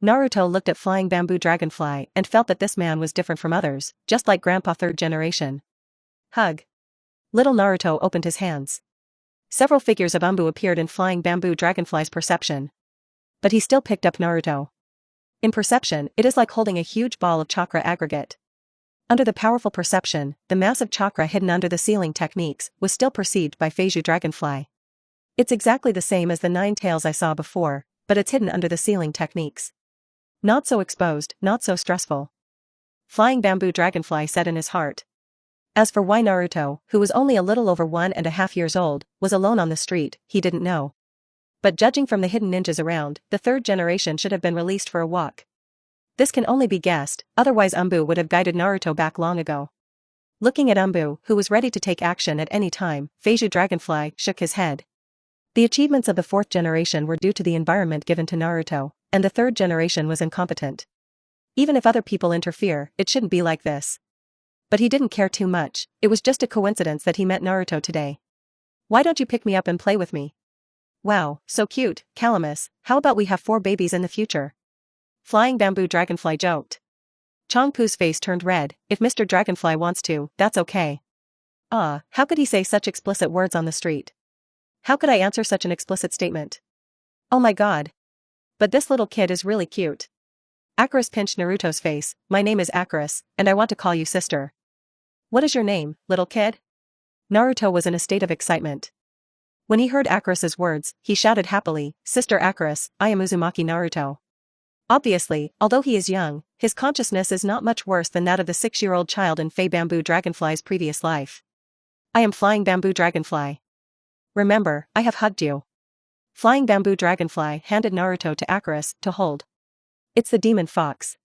Naruto looked at Flying Bamboo Dragonfly and felt that this man was different from others, just like Grandpa third generation. Hug. Little Naruto opened his hands. Several figures of Umbu appeared in Flying Bamboo Dragonfly's perception. But he still picked up Naruto. In perception, it is like holding a huge ball of chakra aggregate. Under the powerful perception, the massive chakra hidden under the ceiling techniques was still perceived by Feiju Dragonfly. It's exactly the same as the 9 tails I saw before, but it's hidden under the ceiling techniques. Not so exposed, not so stressful. Flying Bamboo Dragonfly said in his heart. As for why Naruto, who was only a little over 1.5 years old, was alone on the street, he didn't know. But judging from the hidden ninjas around, the third generation should have been released for a walk. This can only be guessed, otherwise Umbu would have guided Naruto back long ago. Looking at Umbu, who was ready to take action at any time, Feiju Dragonfly shook his head. The achievements of the fourth generation were due to the environment given to Naruto, and the third generation was incompetent. Even if other people interfere, it shouldn't be like this. But he didn't care too much, it was just a coincidence that he met Naruto today. Why don't you pick me up and play with me? Wow, so cute, Calamus, how about we have 4 babies in the future? Flying Bamboo Dragonfly joked. Changpu's face turned red. If Mr. Dragonfly wants to, that's okay. How could he say such explicit words on the street? How could I answer such an explicit statement? Oh my god. But this little kid is really cute. Acarus pinched Naruto's face. My name is Acarus, and I want to call you sister. What is your name, little kid? Naruto was in a state of excitement. When he heard Acarus's words, he shouted happily, Sister Acarus, I am Uzumaki Naruto. Obviously, although he is young, his consciousness is not much worse than that of the 6-year-old child in Fei Bamboo Dragonfly's previous life. I am Flying Bamboo Dragonfly. Remember, I have hugged you. Flying Bamboo Dragonfly handed Naruto to Acarus to hold. It's the demon fox.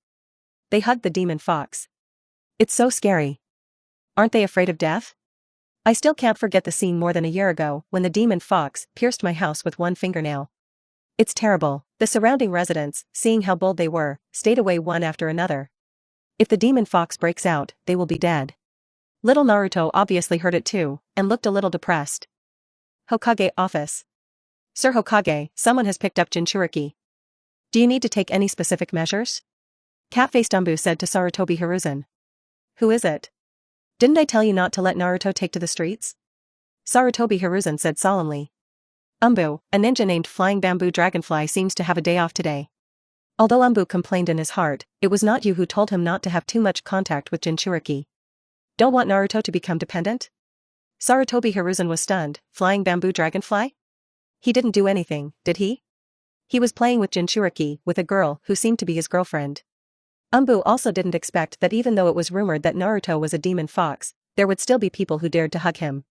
They hugged the demon fox. It's so scary. Aren't they afraid of death? I still can't forget the scene more than a year ago when the demon fox pierced my house with one fingernail. It's terrible. The surrounding residents, seeing how bold they were, stayed away one after another. If the demon fox breaks out, they will be dead. Little Naruto obviously heard it too, and looked a little depressed. Hokage office. Sir Hokage, someone has picked up Jinchuriki. Do you need to take any specific measures? Cat-faced Umbu said to Sarutobi Hiruzen. Who is it? Didn't I tell you not to let Naruto take to the streets? Sarutobi Hiruzen said solemnly. Umbu, a ninja named Flying Bamboo Dragonfly seems to have a day off today. Although Umbu complained in his heart, it was not you who told him not to have too much contact with Jinchuriki. Don't want Naruto to become dependent? Sarutobi Hiruzen was stunned. Flying Bamboo Dragonfly? He didn't do anything, did he? He was playing with Jinchuriki, with a girl who seemed to be his girlfriend. Umbu also didn't expect that even though it was rumored that Naruto was a demon fox, there would still be people who dared to hug him.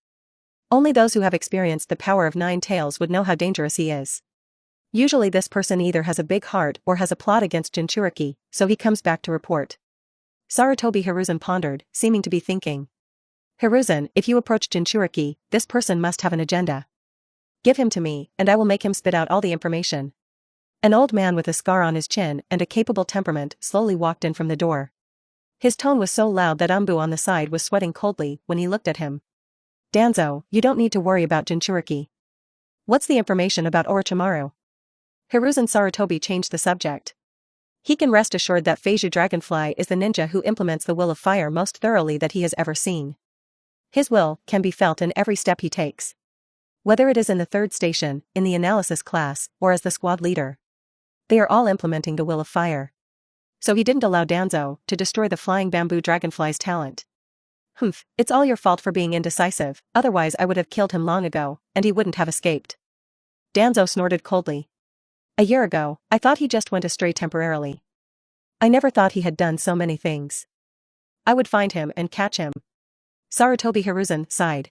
Only those who have experienced the power of 9 tails would know how dangerous he is. Usually this person either has a big heart or has a plot against Jinchuriki, so he comes back to report. Sarutobi Hiruzen pondered, seeming to be thinking. Hiruzen, if you approach Jinchuriki, this person must have an agenda. Give him to me, and I will make him spit out all the information. An old man with a scar on his chin and a capable temperament slowly walked in from the door. His tone was so loud that Umbu on the side was sweating coldly when he looked at him. Danzo, you don't need to worry about Jinchuriki. What's the information about Orochimaru? Hiruzen Sarutobi changed the subject. He can rest assured that Feiju Dragonfly is the ninja who implements the will of fire most thoroughly that he has ever seen. His will can be felt in every step he takes. Whether it is in the third station, in the analysis class, or as the squad leader. They are all implementing the will of fire. so he didn't allow Danzo to destroy the flying bamboo dragonfly's talent. Humph, it's all your fault for being indecisive, otherwise I would have killed him long ago, and he wouldn't have escaped. Danzo snorted coldly. A year ago, I thought he just went astray temporarily. I never thought he had done so many things. I would find him and catch him. Sarutobi Hiruzen sighed.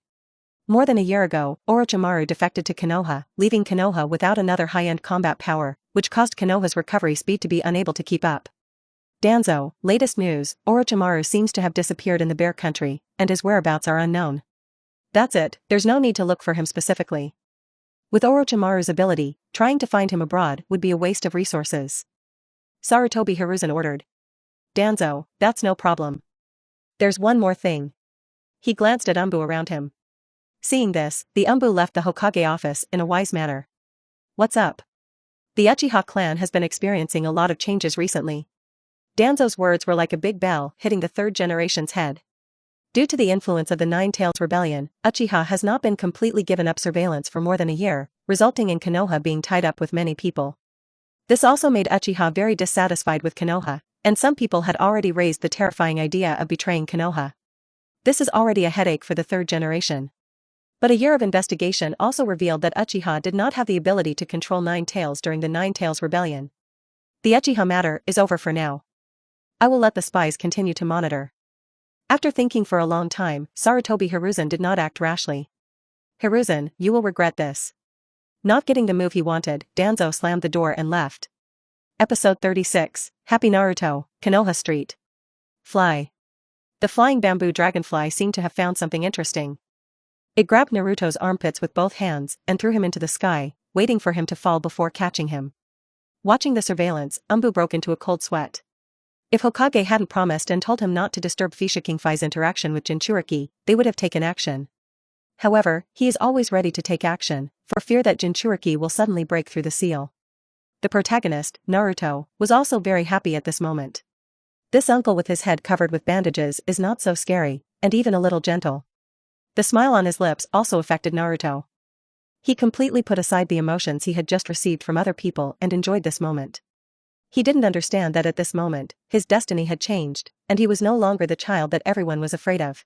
More than a year ago, Orochimaru defected to Konoha, leaving Konoha without another high-end combat power, which caused Konoha's recovery speed to be unable to keep up. Danzo, latest news, Orochimaru seems to have disappeared in the Bear Country, and his whereabouts are unknown. That's it, there's no need to look for him specifically. With Orochimaru's ability, trying to find him abroad would be a waste of resources. Sarutobi Hiruzen ordered. Danzo, that's no problem. There's one more thing. He glanced at Umbu around him. Seeing this, the Umbu left the Hokage office in a wise manner. What's up? The Uchiha clan has been experiencing a lot of changes recently. Danzo's words were like a big bell hitting the third generation's head. Due to the influence of the Nine-Tails Rebellion, Uchiha has not been completely given up surveillance for more than a year, resulting in Konoha being tied up with many people. This also made Uchiha very dissatisfied with Konoha, and some people had already raised the terrifying idea of betraying Konoha. This is already a headache for the third generation. But a year of investigation also revealed that Uchiha did not have the ability to control Nine Tails during the Nine-Tails Rebellion. The Uchiha matter is over for now. I will let the spies continue to monitor. After thinking for a long time, Sarutobi Hiruzen did not act rashly. Hiruzen, you will regret this. Not getting the move he wanted, Danzo slammed the door and left. Episode 36, Happy Naruto, Konoha Street. Fly. The flying bamboo dragonfly seemed to have found something interesting. It grabbed Naruto's armpits with both hands and threw him into the sky, waiting for him to fall before catching him. Watching the surveillance, Umbu broke into a cold sweat. If Hokage hadn't promised and told him not to disturb Fishikingfi's interaction with Jinchuriki, they would have taken action. However, he is always ready to take action, for fear that Jinchuriki will suddenly break through the seal. The protagonist, Naruto, was also very happy at this moment. This uncle with his head covered with bandages is not so scary, and even a little gentle. The smile on his lips also affected Naruto. He completely put aside the emotions he had just received from other people and enjoyed this moment. He didn't understand that at this moment, his destiny had changed, and he was no longer the child that everyone was afraid of.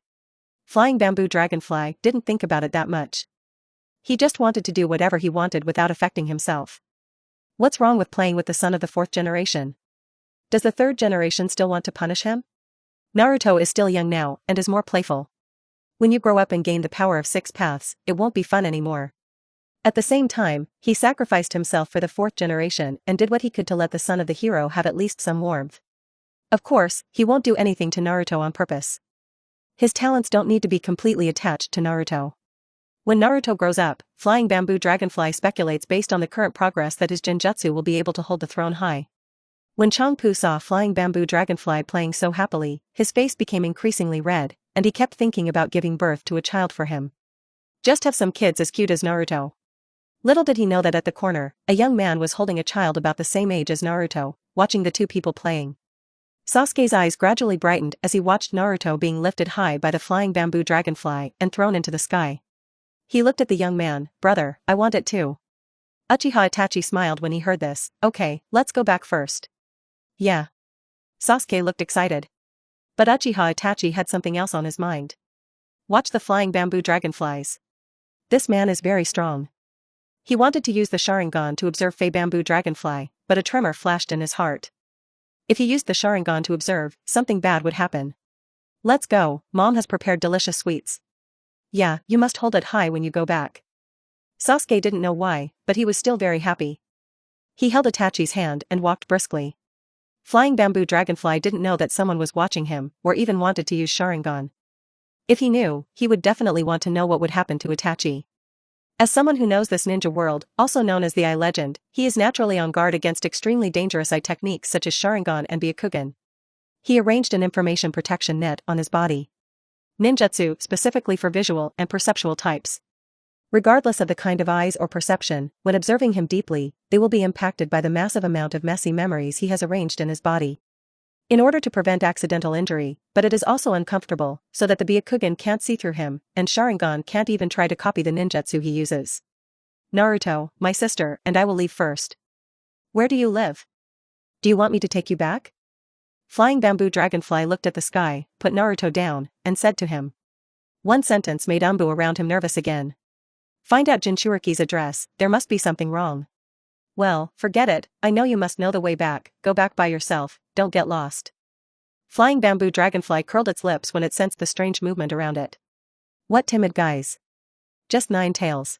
Flying bamboo dragonfly didn't think about it that much. He just wanted to do whatever he wanted without affecting himself. What's wrong with playing with the son of the fourth generation? Does the third generation still want to punish him? Naruto is still young now and is more playful. When you grow up and gain the power of 6 paths, it won't be fun anymore. At the same time, he sacrificed himself for the fourth generation and did what he could to let the son of the hero have at least some warmth. Of course, he won't do anything to Naruto on purpose. His talents don't need to be completely attached to Naruto. When Naruto grows up, Flying Bamboo Dragonfly speculates based on the current progress that his Genjutsu will be able to hold the throne high. When Changpu saw Flying Bamboo Dragonfly playing so happily, his face became increasingly red, and he kept thinking about giving birth to a child for him. Just have some kids as cute as Naruto. Little did he know that at the corner, a young man was holding a child about the same age as Naruto, watching the two people playing. Sasuke's eyes gradually brightened as he watched Naruto being lifted high by the flying bamboo dragonfly and thrown into the sky. He looked at the young man. Brother, I want it too. Uchiha Itachi smiled when he heard this. Okay, let's go back first. Yeah. Sasuke looked excited. But Uchiha Itachi had something else on his mind. Watch the flying bamboo dragonflies. This man is very strong. He wanted to use the Sharingan to observe Fei Bamboo Dragonfly, but a tremor flashed in his heart. If he used the Sharingan to observe, something bad would happen. Let's go, Mom has prepared delicious sweets. Yeah, you must hold it high when you go back. Sasuke didn't know why, but he was still very happy. He held Itachi's hand and walked briskly. Flying Bamboo Dragonfly didn't know that someone was watching him, or even wanted to use Sharingan. If he knew, he would definitely want to know what would happen to Itachi. As someone who knows this ninja world, also known as the Eye Legend, he is naturally on guard against extremely dangerous eye techniques such as Sharingan and Byakugan. He arranged an information protection net on his body. Ninjutsu, specifically for visual and perceptual types. Regardless of the kind of eyes or perception, when observing him deeply, they will be impacted by the massive amount of messy memories he has arranged in his body. In order to prevent accidental injury, but it is also uncomfortable, so that the Byakugan can't see through him, and Sharingan can't even try to copy the ninjutsu he uses. Naruto, my sister, and I will leave first. Where do you live? Do you want me to take you back? Flying bamboo dragonfly looked at the sky, put Naruto down, and said to him. One sentence made Umbu around him nervous again. Find out Jinchuriki's address, there must be something wrong. Well, forget it, I know you must know the way back, go back by yourself, don't get lost. Flying bamboo dragonfly curled its lips when it sensed the strange movement around it. What timid guys. Just 9 tails.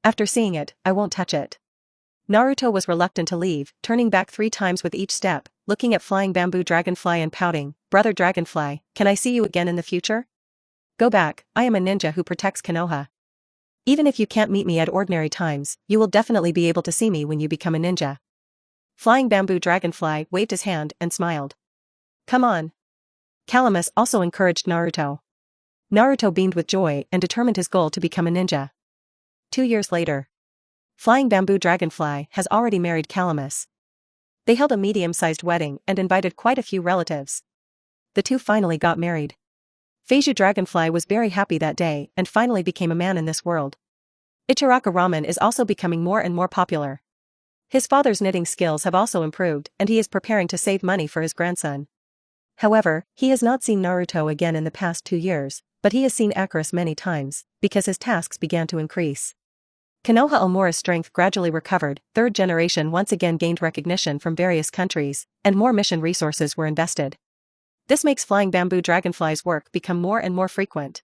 After seeing it, I won't touch it. Naruto was reluctant to leave, turning back 3 times with each step, looking at flying bamboo dragonfly and pouting, Brother Dragonfly, can I see you again in the future? Go back, I am a ninja who protects Konoha. Even if you can't meet me at ordinary times, you will definitely be able to see me when you become a ninja. Flying bamboo dragonfly waved his hand and smiled. Come on. Calamus also encouraged Naruto. Naruto beamed with joy and determined his goal to become a ninja. 2 years later. Flying bamboo dragonfly has already married Calamus. They held a medium-sized wedding and invited quite a few relatives. The two finally got married. Feiju Dragonfly was very happy that day and finally became a man in this world. Ichiraka Ramen is also becoming more and more popular. His father's knitting skills have also improved and he is preparing to save money for his grandson. However, he has not seen Naruto again in the past 2 years, but he has seen Akurus many times, because his tasks began to increase. Konoha Omura's strength gradually recovered, 3rd generation once again gained recognition from various countries, and more mission resources were invested. This makes flying bamboo dragonfly's work become more and more frequent.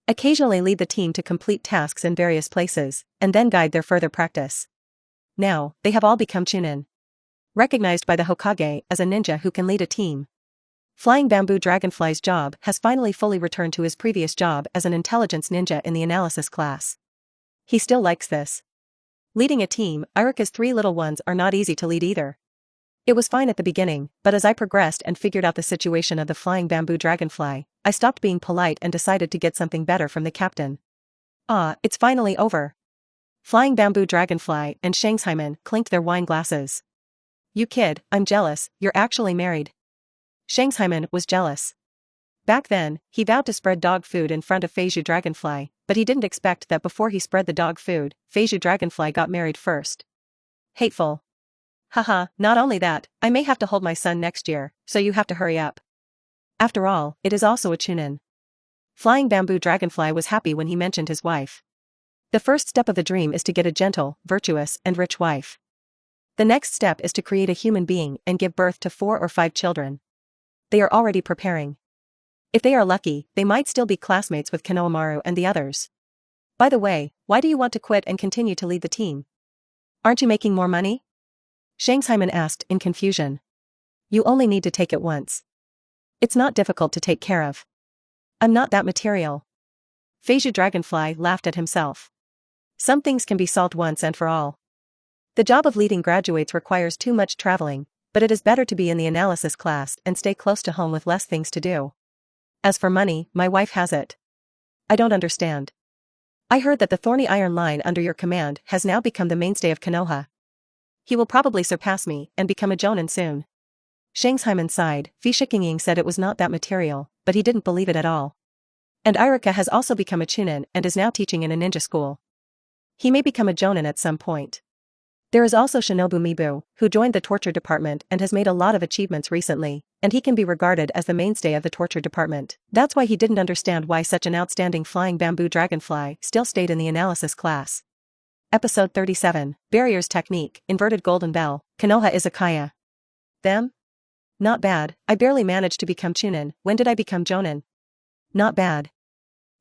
Occasionally lead the team to complete tasks in various places, and then guide their further practice. Now, they have all become Chunin. Recognized by the Hokage as a ninja who can lead a team. Flying bamboo dragonfly's job has finally fully returned to his previous job as an intelligence ninja in the analysis class. He still likes this. Leading a team, Iruka's 3 little ones are not easy to lead either. It was fine at the beginning, but as I progressed and figured out the situation of the flying bamboo dragonfly, I stopped being polite and decided to get something better from the captain. Ah, it's finally over. Flying bamboo dragonfly and Shangshaiman clinked their wine glasses. You kid, I'm jealous, you're actually married. Shangshaiman was jealous. Back then, he vowed to spread dog food in front of Feiju Dragonfly, but he didn't expect that before he spread the dog food, Feiju Dragonfly got married first. Hateful. Haha, not only that, I may have to hold my son next year, so you have to hurry up. After all, it is also a Chunin. Flying bamboo dragonfly was happy when he mentioned his wife. The first step of the dream is to get a gentle, virtuous, and rich wife. The next step is to create a human being and give birth to 4 or 5 children. They are already preparing. If they are lucky, they might still be classmates with Konohamaru and the others. By the way, why do you want to quit and continue to lead the team? Aren't you making more money? Shangshaiman asked in confusion. You only need to take it once. It's not difficult to take care of. I'm not that material. Feiju Dragonfly laughed at himself. Some things can be solved once and for all. The job of leading graduates requires too much traveling, but it is better to be in the analysis class and stay close to home with less things to do. As for money, my wife has it. I don't understand. I heard that the thorny iron line under your command has now become the mainstay of Konoha. He will probably surpass me and become a jonin soon. Shangshaiman sighed. Fishikingying said it was not that material, but he didn't believe it at all. And Iruka has also become a chunin and is now teaching in a ninja school. He may become a jonin at some point. There is also Shinobu Mibu, who joined the torture department and has made a lot of achievements recently, and he can be regarded as the mainstay of the torture department. That's why he didn't understand why such an outstanding flying bamboo dragonfly still stayed in the analysis class. Episode 37, Barriers Technique, Inverted Golden Bell, Konoha Izakaya. Them? Not bad, I barely managed to become Chunin, when did I become Jonin? Not bad.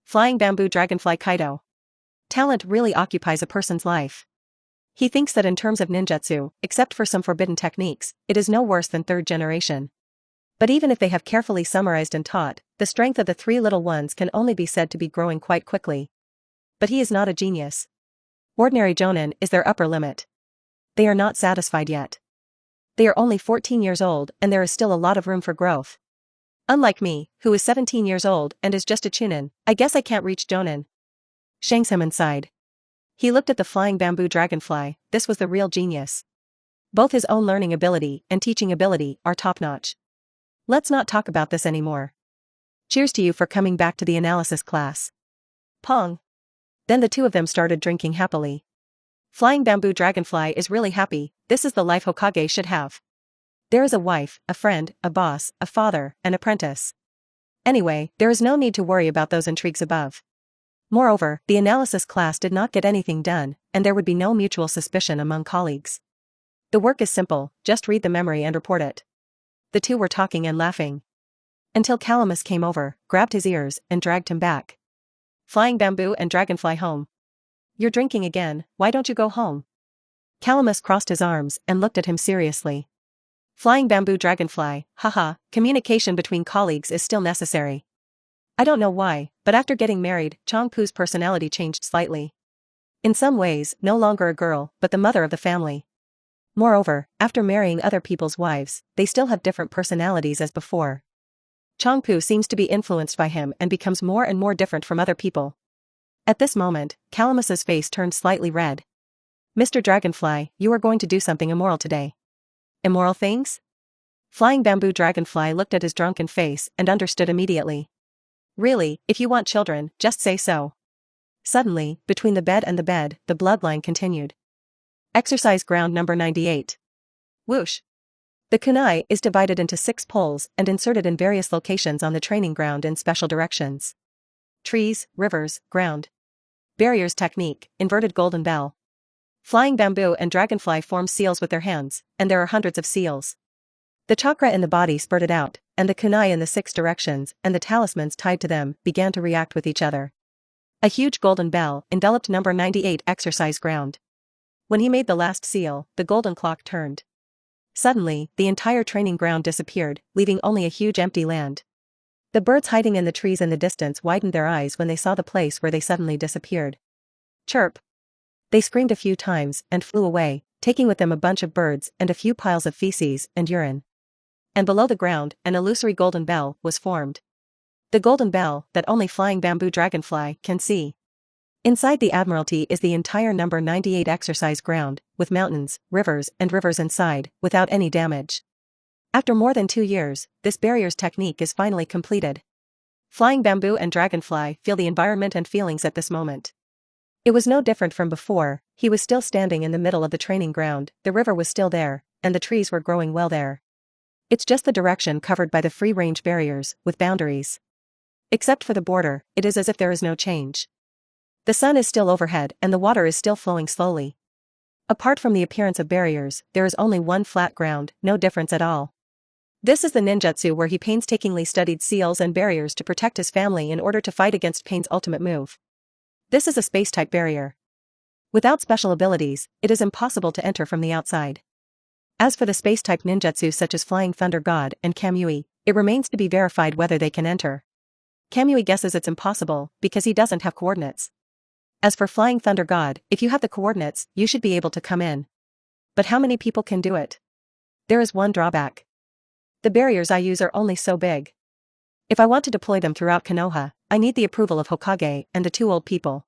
Flying Bamboo Dragonfly Kaido. Talent really occupies a person's life. He thinks that in terms of ninjutsu, except for some forbidden techniques, it is no worse than 3rd generation. But even if they have carefully summarized and taught, the strength of the 3 little ones can only be said to be growing quite quickly. But he is not a genius. Ordinary Jonin is their upper limit. They are not satisfied yet. They are only 14 years old and there is still a lot of room for growth. Unlike me, who is 17 years old and is just a Chunin, I guess I can't reach Jonin. Shangshaiman sighed. He looked at the flying bamboo dragonfly, this was the real genius. Both his own learning ability and teaching ability are top-notch. Let's not talk about this anymore. Cheers to you for coming back to the analysis class. Pong. Then the two of them started drinking happily. Flying bamboo dragonfly is really happy, this is the life Hokage should have. There is a wife, a friend, a boss, a father, an apprentice. Anyway, there is no need to worry about those intrigues above. Moreover, the analysis class did not get anything done, and there would be no mutual suspicion among colleagues. The work is simple, just read the memory and report it. The two were talking and laughing. Until Calamus came over, grabbed his ears, and dragged him back. Flying Bamboo and Dragonfly home. You're drinking again, why don't you go home? Calamus crossed his arms and looked at him seriously. Flying Bamboo Dragonfly, haha, communication between colleagues is still necessary. I don't know why, but after getting married, Changpu's personality changed slightly. In some ways, no longer a girl, but the mother of the family. Moreover, after marrying other people's wives, they still have different personalities as before. Changpu seems to be influenced by him and becomes more and more different from other people. At this moment, Calamus's face turned slightly red. Mr. Dragonfly, you are going to do something immoral today. Immoral things? Flying Bamboo Dragonfly looked at his drunken face and understood immediately. Really, if you want children, just say so. Suddenly, between the bed and the bed, the bloodline continued. Exercise ground number 98. Whoosh. The kunai is divided into 6 poles and inserted in various locations on the training ground in special directions. Trees, rivers, ground. Barriers technique, inverted golden bell. Flying Bamboo and Dragonfly form seals with their hands, and there are hundreds of seals. The chakra in the body spurted out, and the kunai in the 6 directions and the talismans tied to them began to react with each other. A huge golden bell enveloped number 98 exercise ground. When he made the last seal, the golden clock turned. Suddenly, the entire training ground disappeared, leaving only a huge empty land. The birds hiding in the trees in the distance widened their eyes when they saw the place where they suddenly disappeared. Chirp! They screamed a few times and flew away, taking with them a bunch of birds and a few piles of feces and urine. And below the ground, an illusory golden bell was formed. The golden bell that only Flying Bamboo Dragonfly can see. Inside the Admiralty is the entire number 98 exercise ground, with mountains, rivers inside, without any damage. After more than 2 years, this barriers technique is finally completed. Flying Bamboo and Dragonfly feel the environment and feelings at this moment. It was no different from before, he was still standing in the middle of the training ground, the river was still there, and the trees were growing well there. It's just the direction covered by the free-range barriers, with boundaries. Except for the border, it is as if there is no change. The sun is still overhead and the water is still flowing slowly. Apart from the appearance of barriers, there is only one flat ground, no difference at all. This is the ninjutsu where he painstakingly studied seals and barriers to protect his family in order to fight against Pain's ultimate move. This is a space-type barrier. Without special abilities, it is impossible to enter from the outside. As for the space-type ninjutsu such as Flying Thunder God and Kamui, it remains to be verified whether they can enter. Kamui guesses it's impossible, because he doesn't have coordinates. As for Flying Thunder God, if you have the coordinates, you should be able to come in. But how many people can do it? There is one drawback. The barriers I use are only so big. If I want to deploy them throughout Konoha, I need the approval of Hokage and the 2 old people.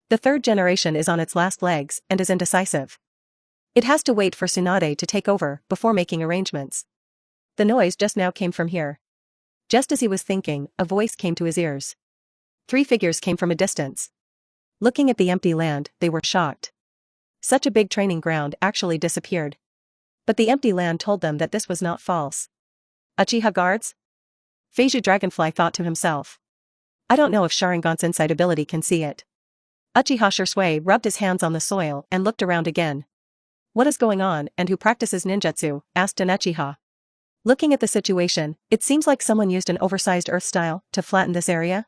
The 3rd generation is on its last legs and is indecisive. It has to wait for Tsunade to take over before making arrangements. The noise just now came from here. Just as he was thinking, a voice came to his ears. 3 figures came from a distance. Looking at the empty land, they were shocked. Such a big training ground actually disappeared. But the empty land told them that this was not false. Uchiha guards? Feiju Dragonfly thought to himself. I don't know if Sharingan's insight ability can see it. Uchiha Shursui rubbed his hands on the soil and looked around again. What is going on and who practices ninjutsu? Asked an Uchiha. Looking at the situation, it seems like someone used an oversized earth style to flatten this area.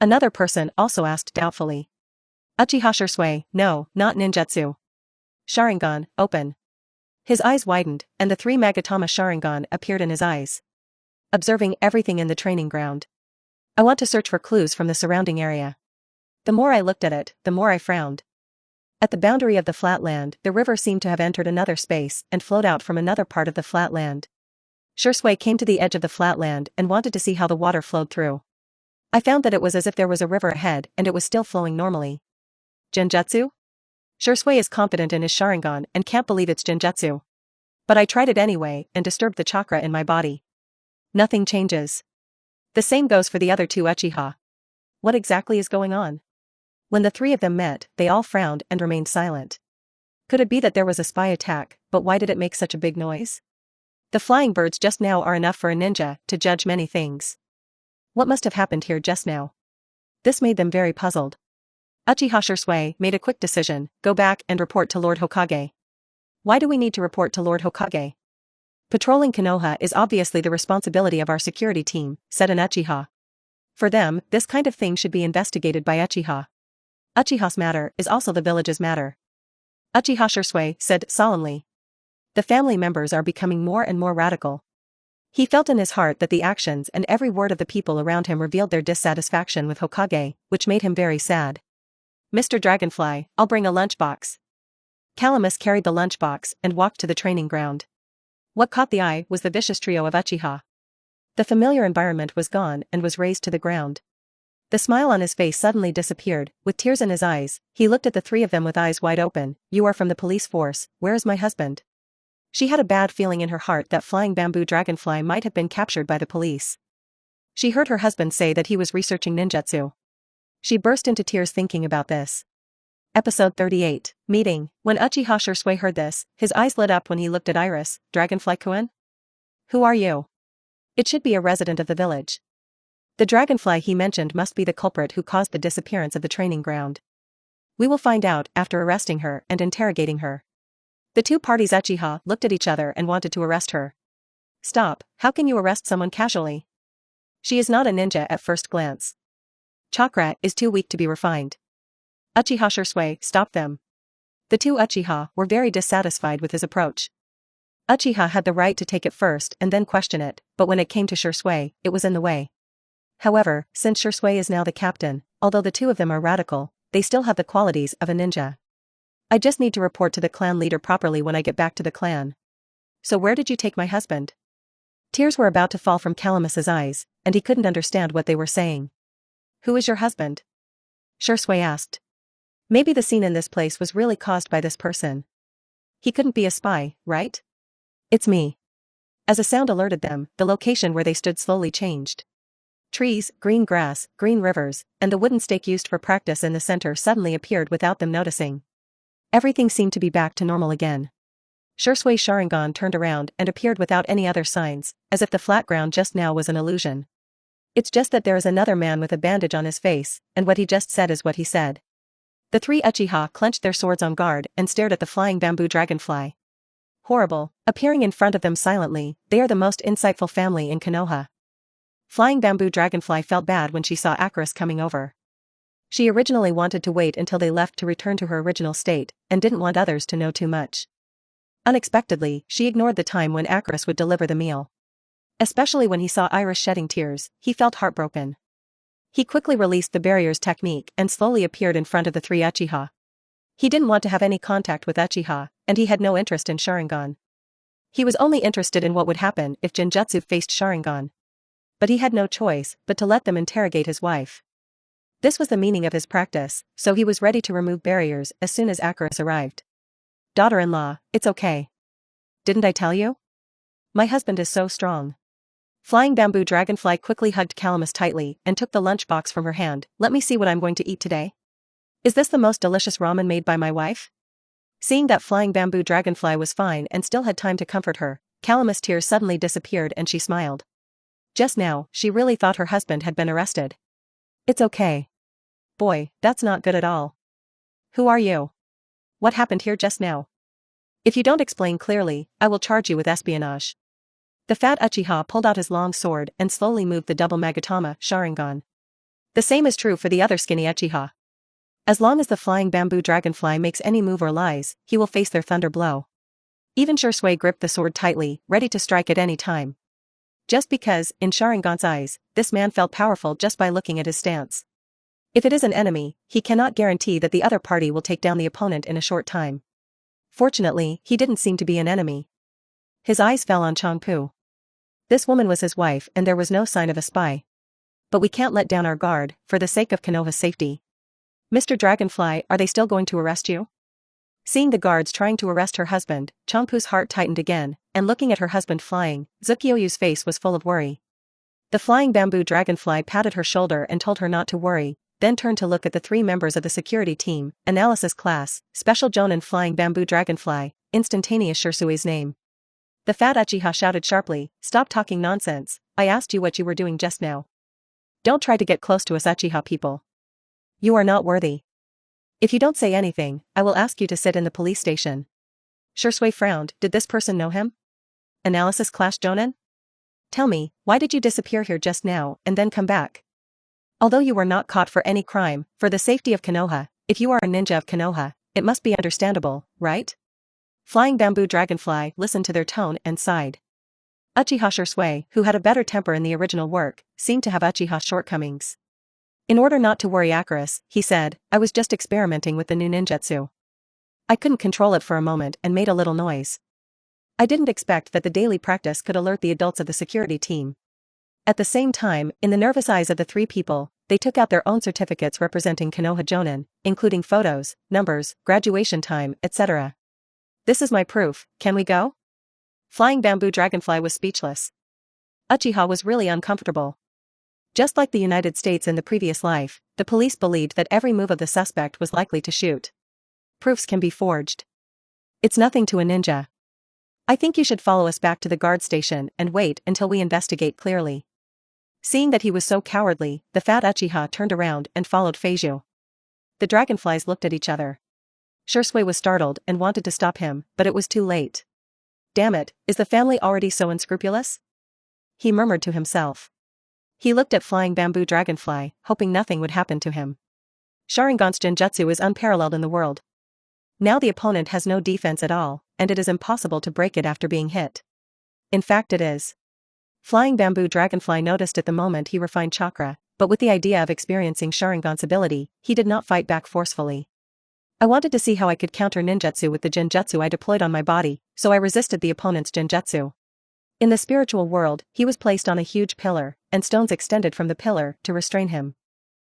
Another person also asked doubtfully. Uchiha Shursui, no, not ninjutsu. Sharingan, open. His eyes widened, and the 3 Magatama Sharingan appeared in his eyes. Observing everything in the training ground. I want to search for clues from the surrounding area. The more I looked at it, the more I frowned. At the boundary of the flat land, the river seemed to have entered another space and flowed out from another part of the flat land. Shursui came to the edge of the flat land and wanted to see how the water flowed through. I found that it was as if there was a river ahead and it was still flowing normally. Genjutsu? Shursui is confident in his Sharingan and can't believe it's Genjutsu. But I tried it anyway and disturbed the chakra in my body. Nothing changes. The same goes for the other 2 Uchiha. What exactly is going on? When the 3 of them met, they all frowned and remained silent. Could it be that there was a spy attack, but why did it make such a big noise? The flying birds just now are enough for a ninja to judge many things. What must have happened here just now? This made them very puzzled. Uchiha Shursui made a quick decision, go back and report to Lord Hokage. Why do we need to report to Lord Hokage? Patrolling Konoha is obviously the responsibility of our security team, said an Uchiha. For them, this kind of thing should be investigated by Uchiha. Uchiha's matter is also the village's matter. Uchiha Shursui said solemnly. The family members are becoming more and more radical. He felt in his heart that the actions and every word of the people around him revealed their dissatisfaction with Hokage, which made him very sad. Mr. Dragonfly, I'll bring a lunchbox. Calamus carried the lunchbox and walked to the training ground. What caught the eye was the vicious trio of Uchiha. The familiar environment was gone and was razed to the ground. The smile on his face suddenly disappeared, with tears in his eyes. He looked at the three of them with eyes wide open. You are from the police force, where is my husband? She had a bad feeling in her heart that flying bamboo dragonfly might have been captured by the police. She heard her husband say that he was researching ninjutsu. She burst into tears thinking about this. Episode 38, Meeting. When Uchiha Shursui heard this, his eyes lit up when he looked at Iris. Dragonfly-kun? Who are you? It should be a resident of the village. The dragonfly he mentioned must be the culprit who caused the disappearance of the training ground. We will find out after arresting her and interrogating her. The two parties Uchiha looked at each other and wanted to arrest her. Stop, how can you arrest someone casually? She is not a ninja at first glance. Chakra is too weak to be refined. Uchiha Shursui stopped them. The two Uchiha were very dissatisfied with his approach. Uchiha had the right to take it first and then question it, but when it came to Shursui, it was in the way. However, since Shursui is now the captain, although the two of them are radical, they still have the qualities of a ninja. I just need to report to the clan leader properly when I get back to the clan. So where did you take my husband? Tears were about to fall from Calamus's eyes, and he couldn't understand what they were saying. Who is your husband? Shursui asked. Maybe the scene in this place was really caused by this person. He couldn't be a spy, right? It's me. As a sound alerted them, the location where they stood slowly changed. Trees, green grass, green rivers, and the wooden stake used for practice in the center suddenly appeared without them noticing. Everything seemed to be back to normal again. Shursui Sharingan turned around and appeared without any other signs, as if the flat ground just now was an illusion. It's just that there is another man with a bandage on his face, and what he just said is what he said. The three Uchiha clenched their swords on guard and stared at the flying bamboo dragonfly. Horrible, appearing in front of them silently, they are the most insightful family in Konoha. Flying bamboo dragonfly felt bad when she saw Akris coming over. She originally wanted to wait until they left to return to her original state, and didn't want others to know too much. Unexpectedly, she ignored the time when Akris would deliver the meal. Especially when he saw Iris shedding tears, he felt heartbroken. He quickly released the barrier's technique and slowly appeared in front of the three Uchiha. He didn't want to have any contact with Uchiha, and he had no interest in Sharingan. He was only interested in what would happen if Genjutsu faced Sharingan. But he had no choice but to let them interrogate his wife. This was the meaning of his practice, so he was ready to remove barriers as soon as Akris arrived. Daughter-in-law, it's okay. Didn't I tell you? My husband is so strong. Flying bamboo dragonfly quickly hugged Calamus tightly and took the lunchbox from her hand. Let me see what I'm going to eat today. Is this the most delicious ramen made by my wife? Seeing that flying bamboo dragonfly was fine and still had time to comfort her, Calamus' tears suddenly disappeared and she smiled. Just now, she really thought her husband had been arrested. It's okay. Boy, that's not good at all. Who are you? What happened here just now? If you don't explain clearly, I will charge you with espionage. The fat Uchiha pulled out his long sword and slowly moved the double Magatama Sharingan. The same is true for the other skinny Uchiha. As long as the flying bamboo dragonfly makes any move or lies, he will face their thunder blow. Even Shursui gripped the sword tightly, ready to strike at any time. Just because, in Sharingan's eyes, this man felt powerful just by looking at his stance. If it is an enemy, he cannot guarantee that the other party will take down the opponent in a short time. Fortunately, he didn't seem to be an enemy. His eyes fell on Changpu. This woman was his wife and there was no sign of a spy. But we can't let down our guard, for the sake of Konoha's safety. Mr. Dragonfly, are they still going to arrest you? Seeing the guards trying to arrest her husband, Changpu's heart tightened again, and looking at her husband flying, Zukioyu's face was full of worry. The flying bamboo dragonfly patted her shoulder and told her not to worry, then turned to look at the three members of the security team, analysis class, Special Jonin flying bamboo dragonfly, instantaneous Shursui's name. The fat Uchiha shouted sharply, "Stop talking nonsense, I asked you what you were doing just now. Don't try to get close to us Uchiha people. You are not worthy. If you don't say anything, I will ask you to sit in the police station." Shursui frowned, did this person know him? Analysis Clash Jonin? Tell me, why did you disappear here just now and then come back? Although you were not caught for any crime, for the safety of Konoha, if you are a ninja of Konoha, it must be understandable, right? Flying Bamboo Dragonfly listened to their tone and sighed. Uchiha Shursui, who had a better temper in the original work, seemed to have Uchiha's shortcomings. In order not to worry Akaris, he said, "I was just experimenting with the new ninjutsu. I couldn't control it for a moment and made a little noise. I didn't expect that the daily practice could alert the adults of the security team." At the same time, in the nervous eyes of the three people, they took out their own certificates representing Konoha Jonin, including photos, numbers, graduation time, etc. "This is my proof, can we go?" Flying Bamboo Dragonfly was speechless. Uchiha was really uncomfortable. Just like the United States in the previous life, the police believed that every move of the suspect was likely to shoot. Proofs can be forged. It's nothing to a ninja. I think you should follow us back to the guard station and wait until we investigate clearly. Seeing that he was so cowardly, the fat Uchiha turned around and followed Feiju. The dragonflies looked at each other. Shursui was startled and wanted to stop him, but it was too late. Damn it, is the family already so unscrupulous? He murmured to himself. He looked at Flying Bamboo Dragonfly, hoping nothing would happen to him. Sharingan's Genjutsu is unparalleled in the world. Now the opponent has no defense at all, and it is impossible to break it after being hit. In fact it is. Flying Bamboo Dragonfly noticed at the moment he refined chakra, but with the idea of experiencing Sharingan's ability, he did not fight back forcefully. I wanted to see how I could counter ninjutsu with the genjutsu I deployed on my body, so I resisted the opponent's genjutsu. In the spiritual world, he was placed on a huge pillar, and stones extended from the pillar to restrain him.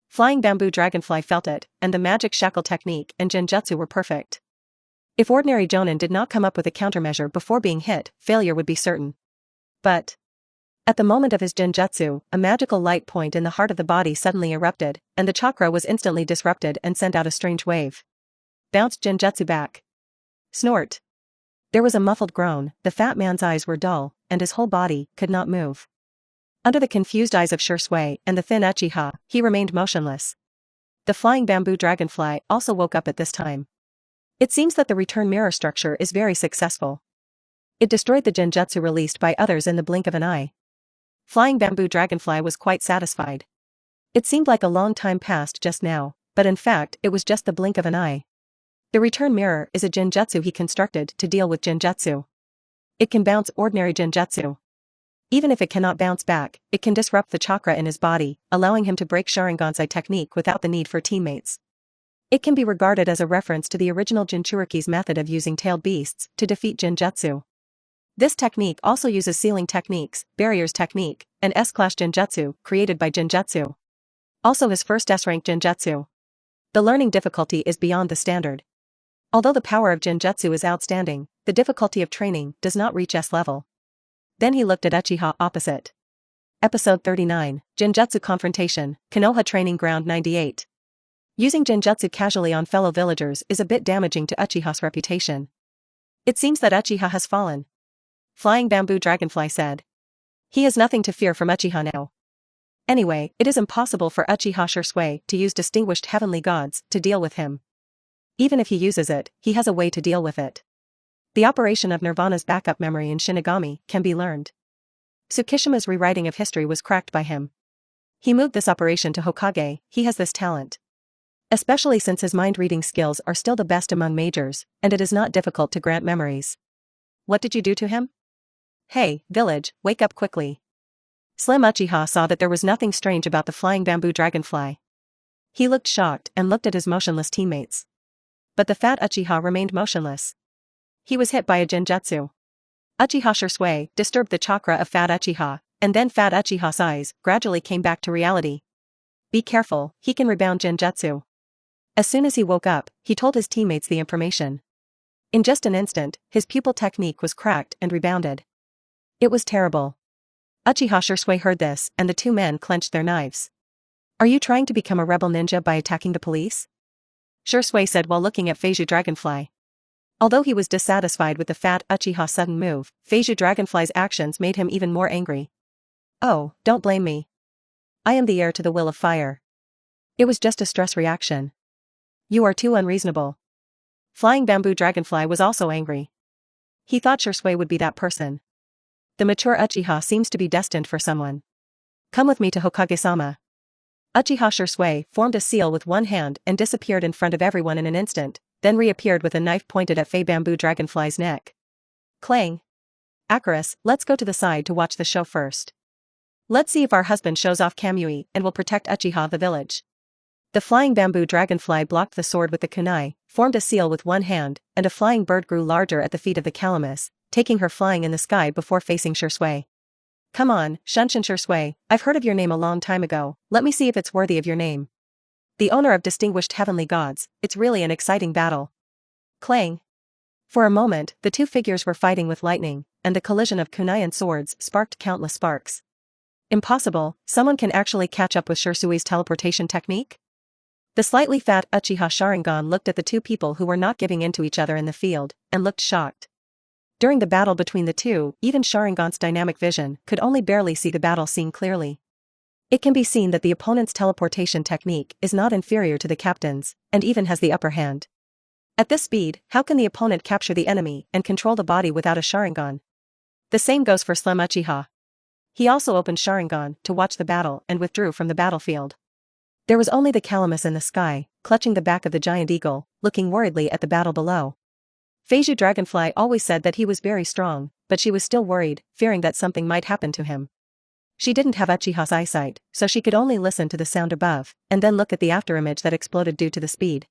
Flying Bamboo Dragonfly felt it, and the magic shackle technique and genjutsu were perfect. If ordinary Jonin did not come up with a countermeasure before being hit, failure would be certain. But at the moment of his genjutsu, a magical light point in the heart of the body suddenly erupted, and the chakra was instantly disrupted and sent out a strange wave. Bounced genjutsu back. Snort. There was a muffled groan, the fat man's eyes were dull, and his whole body could not move. Under the confused eyes of Shursui and the thin Uchiha, he remained motionless. The Flying Bamboo Dragonfly also woke up at this time. It seems that the return mirror structure is very successful. It destroyed the genjutsu released by others in the blink of an eye. Flying Bamboo Dragonfly was quite satisfied. It seemed like a long time passed just now, but in fact it was just the blink of an eye. The return mirror is a genjutsu he constructed to deal with genjutsu. It can bounce ordinary genjutsu. Even if it cannot bounce back, it can disrupt the chakra in his body, allowing him to break Sharingan's technique without the need for teammates. It can be regarded as a reference to the original Jinchuriki's method of using tailed beasts to defeat genjutsu. This technique also uses sealing techniques, barriers technique, and S-class genjutsu, created by genjutsu. Also his first S-rank genjutsu. The learning difficulty is beyond the standard. Although the power of genjutsu is outstanding, the difficulty of training does not reach S level. Then he looked at Uchiha opposite. Episode 39, Genjutsu Confrontation, Konoha Training Ground 98. Using genjutsu casually on fellow villagers is a bit damaging to Uchiha's reputation. It seems that Uchiha has fallen. Flying Bamboo Dragonfly said. He has nothing to fear from Uchiha now. Anyway, it is impossible for Uchiha Shursui to use distinguished heavenly gods to deal with him. Even if he uses it, he has a way to deal with it. The operation of Nirvana's backup memory in Shinigami can be learned. Tsukishima's rewriting of history was cracked by him. He moved this operation to Hokage, he has this talent. Especially since his mind-reading skills are still the best among majors, and it is not difficult to grant memories. What did you do to him? Hey, village, wake up quickly. Slim Uchiha saw that there was nothing strange about the Flying Bamboo Dragonfly. He looked shocked and looked at his motionless teammates. But the fat Uchiha remained motionless. He was hit by a genjutsu. Uchiha Shursui disturbed the chakra of fat Uchiha, and then fat Uchiha's eyes gradually came back to reality. Be careful, he can rebound genjutsu. As soon as he woke up, he told his teammates the information. In just an instant, his pupil technique was cracked and rebounded. It was terrible. Uchiha Shursui heard this, and the two men clenched their knives. Are you trying to become a rebel ninja by attacking the police? Shursui said while looking at Feiju Dragonfly. Although he was dissatisfied with the fat Uchiha's sudden move, Feiju Dragonfly's actions made him even more angry. Oh, don't blame me. I am the heir to the will of fire. It was just a stress reaction. You are too unreasonable. Flying Bamboo Dragonfly was also angry. He thought Shisui would be that person. The mature Uchiha seems to be destined for someone. Come with me to Hokage-sama. Uchiha Shisui formed a seal with one hand and disappeared in front of everyone in an instant, then reappeared with a knife pointed at Fei Bamboo Dragonfly's neck. Clang. Akaris, let's go to the side to watch the show first. Let's see if our husband shows off Kamui and will protect Uchiha the village. The flying bamboo dragonfly blocked the sword with the kunai, formed a seal with one hand, and a flying bird grew larger at the feet of the calamus, taking her flying in the sky before facing Shisui. Come on, Shunshin Shisui, I've heard of your name a long time ago, let me see if it's worthy of your name. The owner of distinguished heavenly gods, it's really an exciting battle. Clang. For a moment, the two figures were fighting with lightning, and the collision of kunai and swords sparked countless sparks. Impossible, someone can actually catch up with Shisui's teleportation technique? The slightly fat Uchiha Sharingan looked at the two people who were not giving in to each other in the field, and looked shocked. During the battle between the two, even Sharingan's dynamic vision could only barely see the battle scene clearly. It can be seen that the opponent's teleportation technique is not inferior to the captain's, and even has the upper hand. At this speed, how can the opponent capture the enemy and control the body without a Sharingan? The same goes for Slim Uchiha. He also opened Sharingan to watch the battle and withdrew from the battlefield. There was only the calamus in the sky, clutching the back of the giant eagle, looking worriedly at the battle below. Feiju Dragonfly always said that he was very strong, but she was still worried, fearing that something might happen to him. She didn't have Uchiha's eyesight, so she could only listen to the sound above, and then look at the afterimage that exploded due to the speed.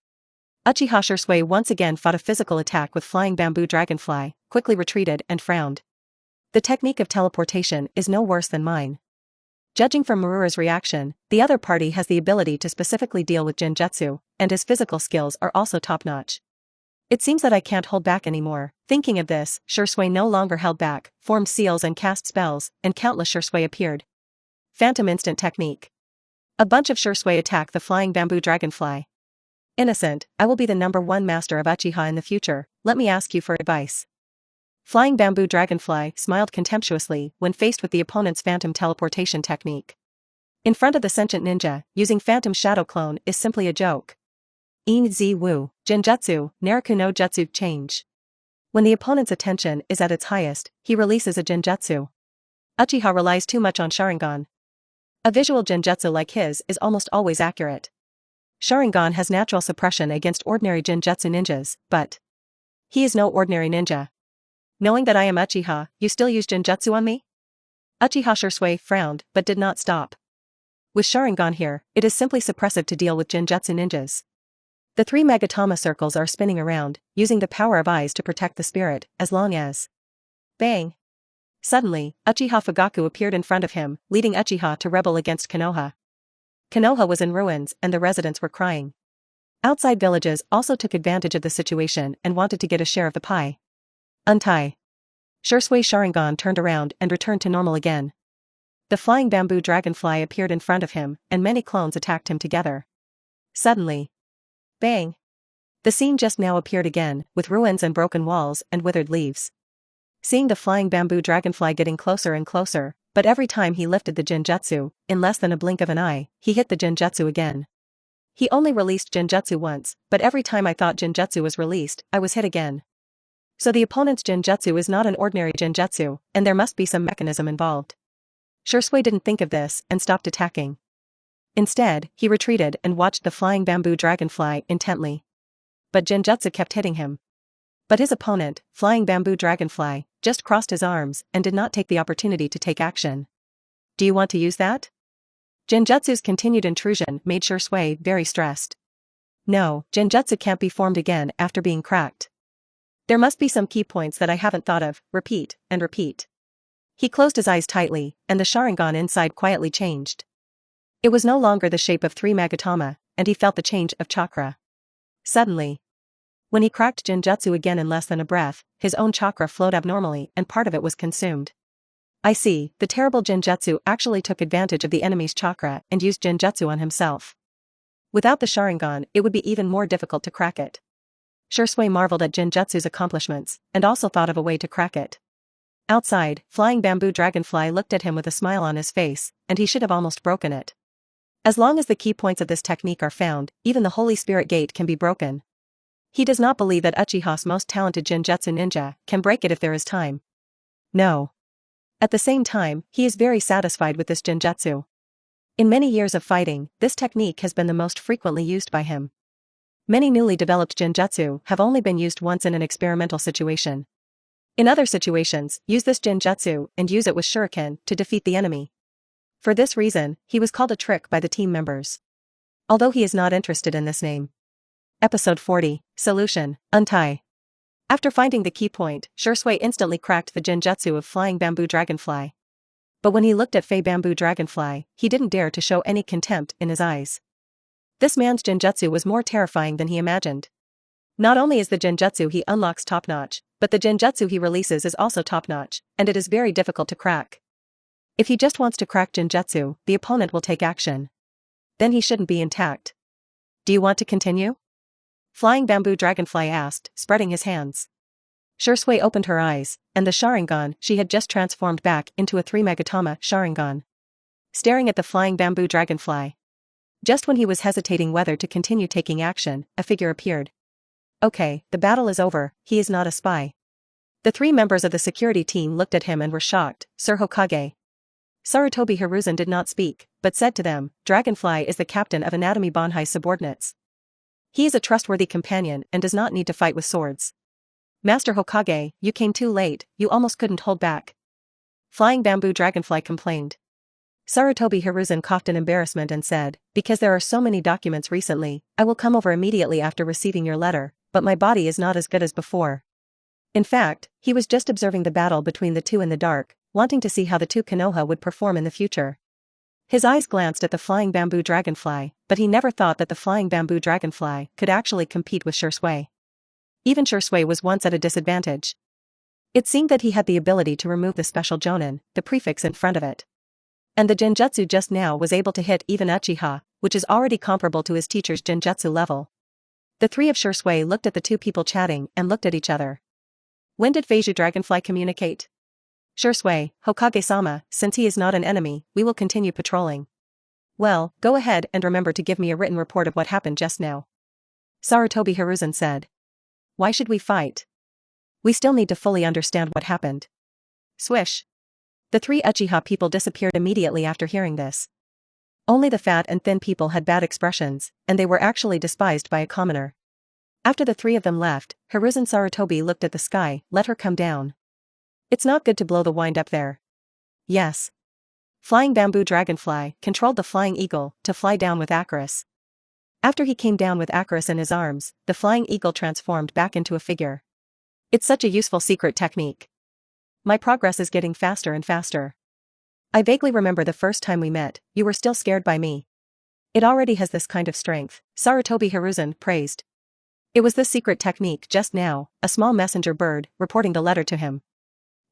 Uchiha Shisui once again fought a physical attack with flying bamboo dragonfly, quickly retreated and frowned. The technique of teleportation is no worse than mine. Judging from Marura's reaction, the other party has the ability to specifically deal with Genjutsu, and his physical skills are also top-notch. It seems that I can't hold back anymore. Thinking of this, Shisui no longer held back, formed seals and cast spells, and countless Shisui appeared. Phantom Instant Technique. A bunch of Shisui attack the flying bamboo dragonfly. Innocent, I will be the #1 master of Uchiha in the future, let me ask you for advice. Flying Bamboo Dragonfly smiled contemptuously when faced with the opponent's phantom teleportation technique. In front of the sentient ninja, using phantom shadow clone is simply a joke. In Zi Wu, Genjutsu, Naraku no Jutsu change. When the opponent's attention is at its highest, he releases a Genjutsu. Uchiha relies too much on Sharingan. A visual Genjutsu like his is almost always accurate. Sharingan has natural suppression against ordinary Genjutsu ninjas, but he is no ordinary ninja. Knowing that I am Uchiha, you still use Genjutsu on me? Uchiha Shisui frowned, but did not stop. With Sharingan here, it is simply suppressive to deal with Genjutsu ninjas. The 3 Magatama circles are spinning around, using the power of eyes to protect the spirit, as long as... Bang! Suddenly, Uchiha Fugaku appeared in front of him, leading Uchiha to rebel against Konoha. Konoha was in ruins and the residents were crying. Outside villages also took advantage of the situation and wanted to get a share of the pie. Untie. Shisui Sharingan turned around and returned to normal again. The flying bamboo dragonfly appeared in front of him, and many clones attacked him together. Suddenly. Bang! The scene just now appeared again, with ruins and broken walls and withered leaves. Seeing the flying bamboo dragonfly getting closer and closer, but every time he lifted the Genjutsu, in less than a blink of an eye, he hit the Genjutsu again. He only released Genjutsu once, but every time I thought Genjutsu was released, I was hit again. So the opponent's Genjutsu is not an ordinary Genjutsu, and there must be some mechanism involved. Shisui didn't think of this and stopped attacking. Instead, he retreated and watched the flying bamboo dragonfly intently. But Genjutsu kept hitting him. But his opponent, flying bamboo dragonfly, just crossed his arms and did not take the opportunity to take action. Do you want to use that? Genjutsu's continued intrusion made Shisui very stressed. No, Genjutsu can't be formed again after being cracked. There must be some key points that I haven't thought of, repeat, and repeat. He closed his eyes tightly, and the Sharingan inside quietly changed. It was no longer the shape of 3 Magatama, and he felt the change of chakra. Suddenly. When he cracked Genjutsu again in less than a breath, his own chakra flowed abnormally and part of it was consumed. I see, the terrible Genjutsu actually took advantage of the enemy's chakra and used Genjutsu on himself. Without the Sharingan, it would be even more difficult to crack it. Shursui marveled at Genjutsu's accomplishments, and also thought of a way to crack it. Outside, Flying Bamboo Dragonfly looked at him with a smile on his face, and he should have almost broken it. As long as the key points of this technique are found, even the Holy Spirit Gate can be broken. He does not believe that Uchiha's most talented Genjutsu ninja can break it if there is time. No. At the same time, he is very satisfied with this Genjutsu. In many years of fighting, this technique has been the most frequently used by him. Many newly developed Genjutsu have only been used once in an experimental situation. In other situations, use this Genjutsu and use it with shuriken to defeat the enemy. For this reason, he was called a trick by the team members. Although he is not interested in this name. Episode 40, Solution, Untie. After finding the key point, Shursui instantly cracked the Genjutsu of Flying Bamboo Dragonfly. But when he looked at Fei Bamboo Dragonfly, he didn't dare to show any contempt in his eyes. This man's Genjutsu was more terrifying than he imagined. Not only is the Genjutsu he unlocks top-notch, but the Genjutsu he releases is also top-notch, and it is very difficult to crack. If he just wants to crack Genjutsu, the opponent will take action. Then he shouldn't be intact. Do you want to continue? Flying Bamboo Dragonfly asked, spreading his hands. Shursui opened her eyes, and the Sharingan she had just transformed back into a 3-Megatama Sharingan. Staring at the Flying Bamboo Dragonfly. Just when he was hesitating whether to continue taking action, a figure appeared. Okay, the battle is over, he is not a spy. The 3 members of the security team looked at him and were shocked. Sir Hokage. Sarutobi Hiruzen did not speak, but said to them, Dragonfly is the captain of Anatomy Banhai's subordinates. He is a trustworthy companion and does not need to fight with swords. Master Hokage, you came too late, you almost couldn't hold back. Flying Bamboo Dragonfly complained. Sarutobi Hiruzen coughed in embarrassment and said, because there are so many documents recently, I will come over immediately after receiving your letter, but my body is not as good as before. In fact, he was just observing the battle between the two in the dark, wanting to see how the two Konoha would perform in the future. His eyes glanced at the Flying Bamboo Dragonfly, but he never thought that the Flying Bamboo Dragonfly could actually compete with Shursui. Even Shursui was once at a disadvantage. It seemed that he had the ability to remove the special jonin, the prefix in front of it. And the Genjutsu just now was able to hit even Uchiha, which is already comparable to his teacher's Genjutsu level. The 3 of Shursui looked at the 2 people chatting and looked at each other. When did Feiju Dragonfly communicate? Shursui, Hokage-sama, since he is not an enemy, we will continue patrolling. Well, go ahead and remember to give me a written report of what happened just now. Sarutobi Hiruzen said. Why should we fight? We still need to fully understand what happened. Swish. The 3 Uchiha people disappeared immediately after hearing this. Only the fat and thin people had bad expressions, and they were actually despised by a commoner. After the 3 of them left, Hiruzen Sarutobi looked at the sky, let her come down. It's not good to blow the wind up there. Yes. Flying Bamboo Dragonfly controlled the Flying Eagle to fly down with Acarus. After he came down with Acarus in his arms, the Flying Eagle transformed back into a figure. It's such a useful secret technique. My progress is getting faster and faster. I vaguely remember the first time we met, you were still scared by me. It already has this kind of strength, Sarutobi Hiruzen praised. It was this secret technique just now, a small messenger bird, reporting the letter to him.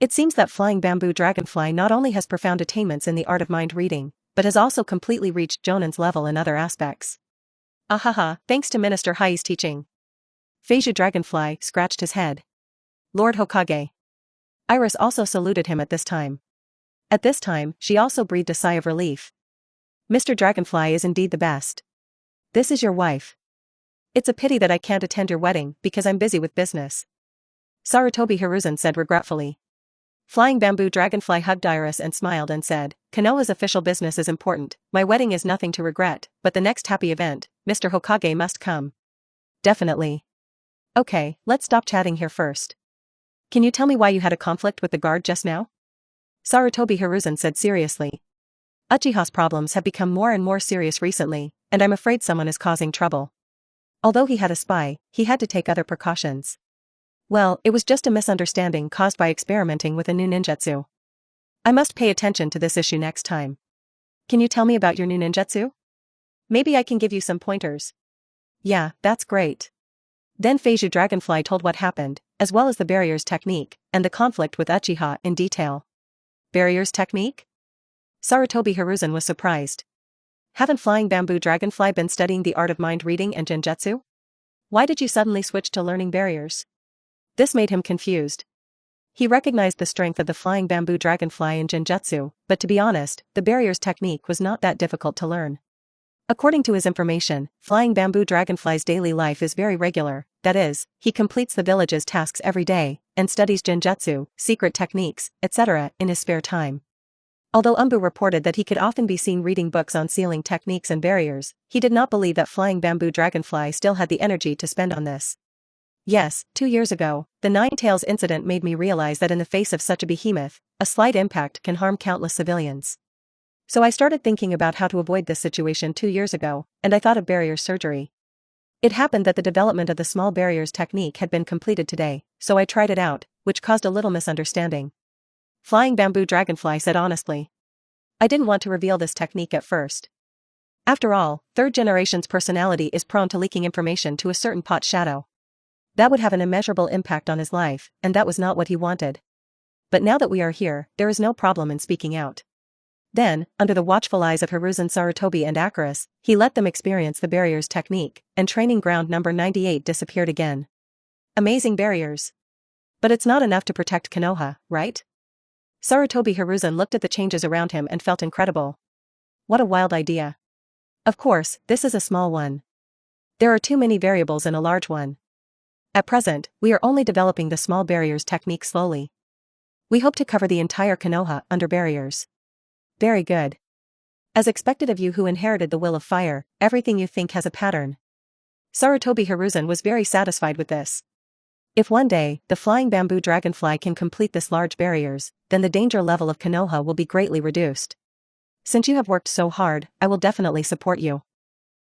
It seems that Flying Bamboo Dragonfly not only has profound attainments in the art of mind reading, but has also completely reached Jonin's level in other aspects. Ahaha, thanks to Minister Haii's teaching. Feiju Dragonfly scratched his head. Lord Hokage. Iris also saluted him at this time. At this time, she also breathed a sigh of relief. Mr. Dragonfly is indeed the best. This is your wife. It's a pity that I can't attend your wedding because I'm busy with business. Sarutobi Hiruzen said regretfully. Flying Bamboo Dragonfly hugged Iris and smiled and said, Konoha's official business is important, my wedding is nothing to regret, but the next happy event, Mr. Hokage must come. Definitely. Okay, let's stop chatting here first. Can you tell me why you had a conflict with the guard just now? Sarutobi Hiruzen said seriously. Uchiha's problems have become more and more serious recently, and I'm afraid someone is causing trouble. Although he had a spy, he had to take other precautions. Well, it was just a misunderstanding caused by experimenting with a new ninjutsu. I must pay attention to this issue next time. Can you tell me about your new ninjutsu? Maybe I can give you some pointers. Yeah, that's great. Then Feiju Dragonfly told what happened, as well as the barriers technique, and the conflict with Uchiha in detail. Barriers technique? Sarutobi Hiruzen was surprised. Haven't Flying Bamboo Dragonfly been studying the art of mind reading and Genjutsu? Why did you suddenly switch to learning barriers? This made him confused. He recognized the strength of the flying bamboo dragonfly in Genjutsu, but to be honest, the barriers technique was not that difficult to learn. According to his information, flying bamboo dragonfly's daily life is very regular, that is, he completes the village's tasks every day, and studies Genjutsu, secret techniques, etc. in his spare time. Although Umbu reported that he could often be seen reading books on sealing techniques and barriers, he did not believe that flying bamboo dragonfly still had the energy to spend on this. Yes, 2 years ago, the Nine Tails incident made me realize that in the face of such a behemoth, a slight impact can harm countless civilians. So I started thinking about how to avoid this situation 2 years ago, and I thought of barrier surgery. It happened that the development of the small barriers technique had been completed today, so I tried it out, which caused a little misunderstanding. Flying bamboo dragonfly said honestly. I didn't want to reveal this technique at first. After all, third generation's personality is prone to leaking information to a certain pot shadow. That would have an immeasurable impact on his life, and that was not what he wanted. But now that we are here, there is no problem in speaking out. Then, under the watchful eyes of Hiruzen Sarutobi and Akaris, he let them experience the barriers technique, and training ground number 98 disappeared again. Amazing barriers. But it's not enough to protect Konoha, right? Sarutobi Hiruzen looked at the changes around him and felt incredible. What a wild idea. Of course, this is a small one. There are too many variables in a large one. At present, we are only developing the small barriers technique slowly. We hope to cover the entire Konoha under barriers. Very good. As expected of you who inherited the will of fire, everything you think has a pattern. Sarutobi Hiruzen was very satisfied with this. If one day, the flying bamboo dragonfly can complete this large barriers, then the danger level of Konoha will be greatly reduced. Since you have worked so hard, I will definitely support you.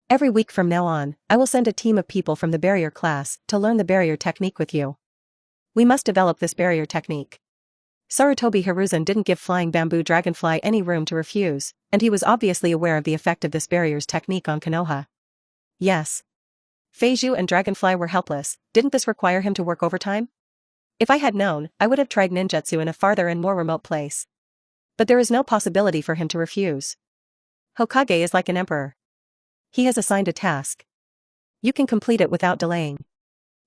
Every week from now on, I will send a team of people from the barrier class to learn the barrier technique with you. We must develop this barrier technique. Sarutobi Hiruzen didn't give flying bamboo dragonfly any room to refuse, and he was obviously aware of the effect of this barriers technique on Konoha. Yes. Feiju and Dragonfly were helpless. Didn't this require him to work overtime? If I had known, I would have tried ninjutsu in a farther and more remote place. But there is no possibility for him to refuse. Hokage is like an emperor. He has assigned a task. You can complete it without delaying.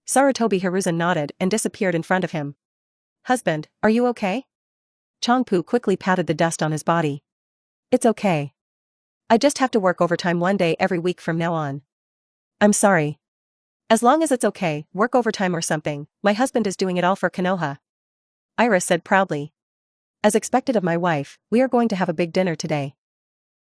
Sarutobi Hiruzen nodded and disappeared in front of him. Husband, are you okay? Chongpu quickly patted the dust on his body. It's okay. I just have to work overtime one day every week from now on. I'm sorry. As long as it's okay, work overtime or something, my husband is doing it all for Konoha. Iris said proudly. As expected of my wife, we are going to have a big dinner today.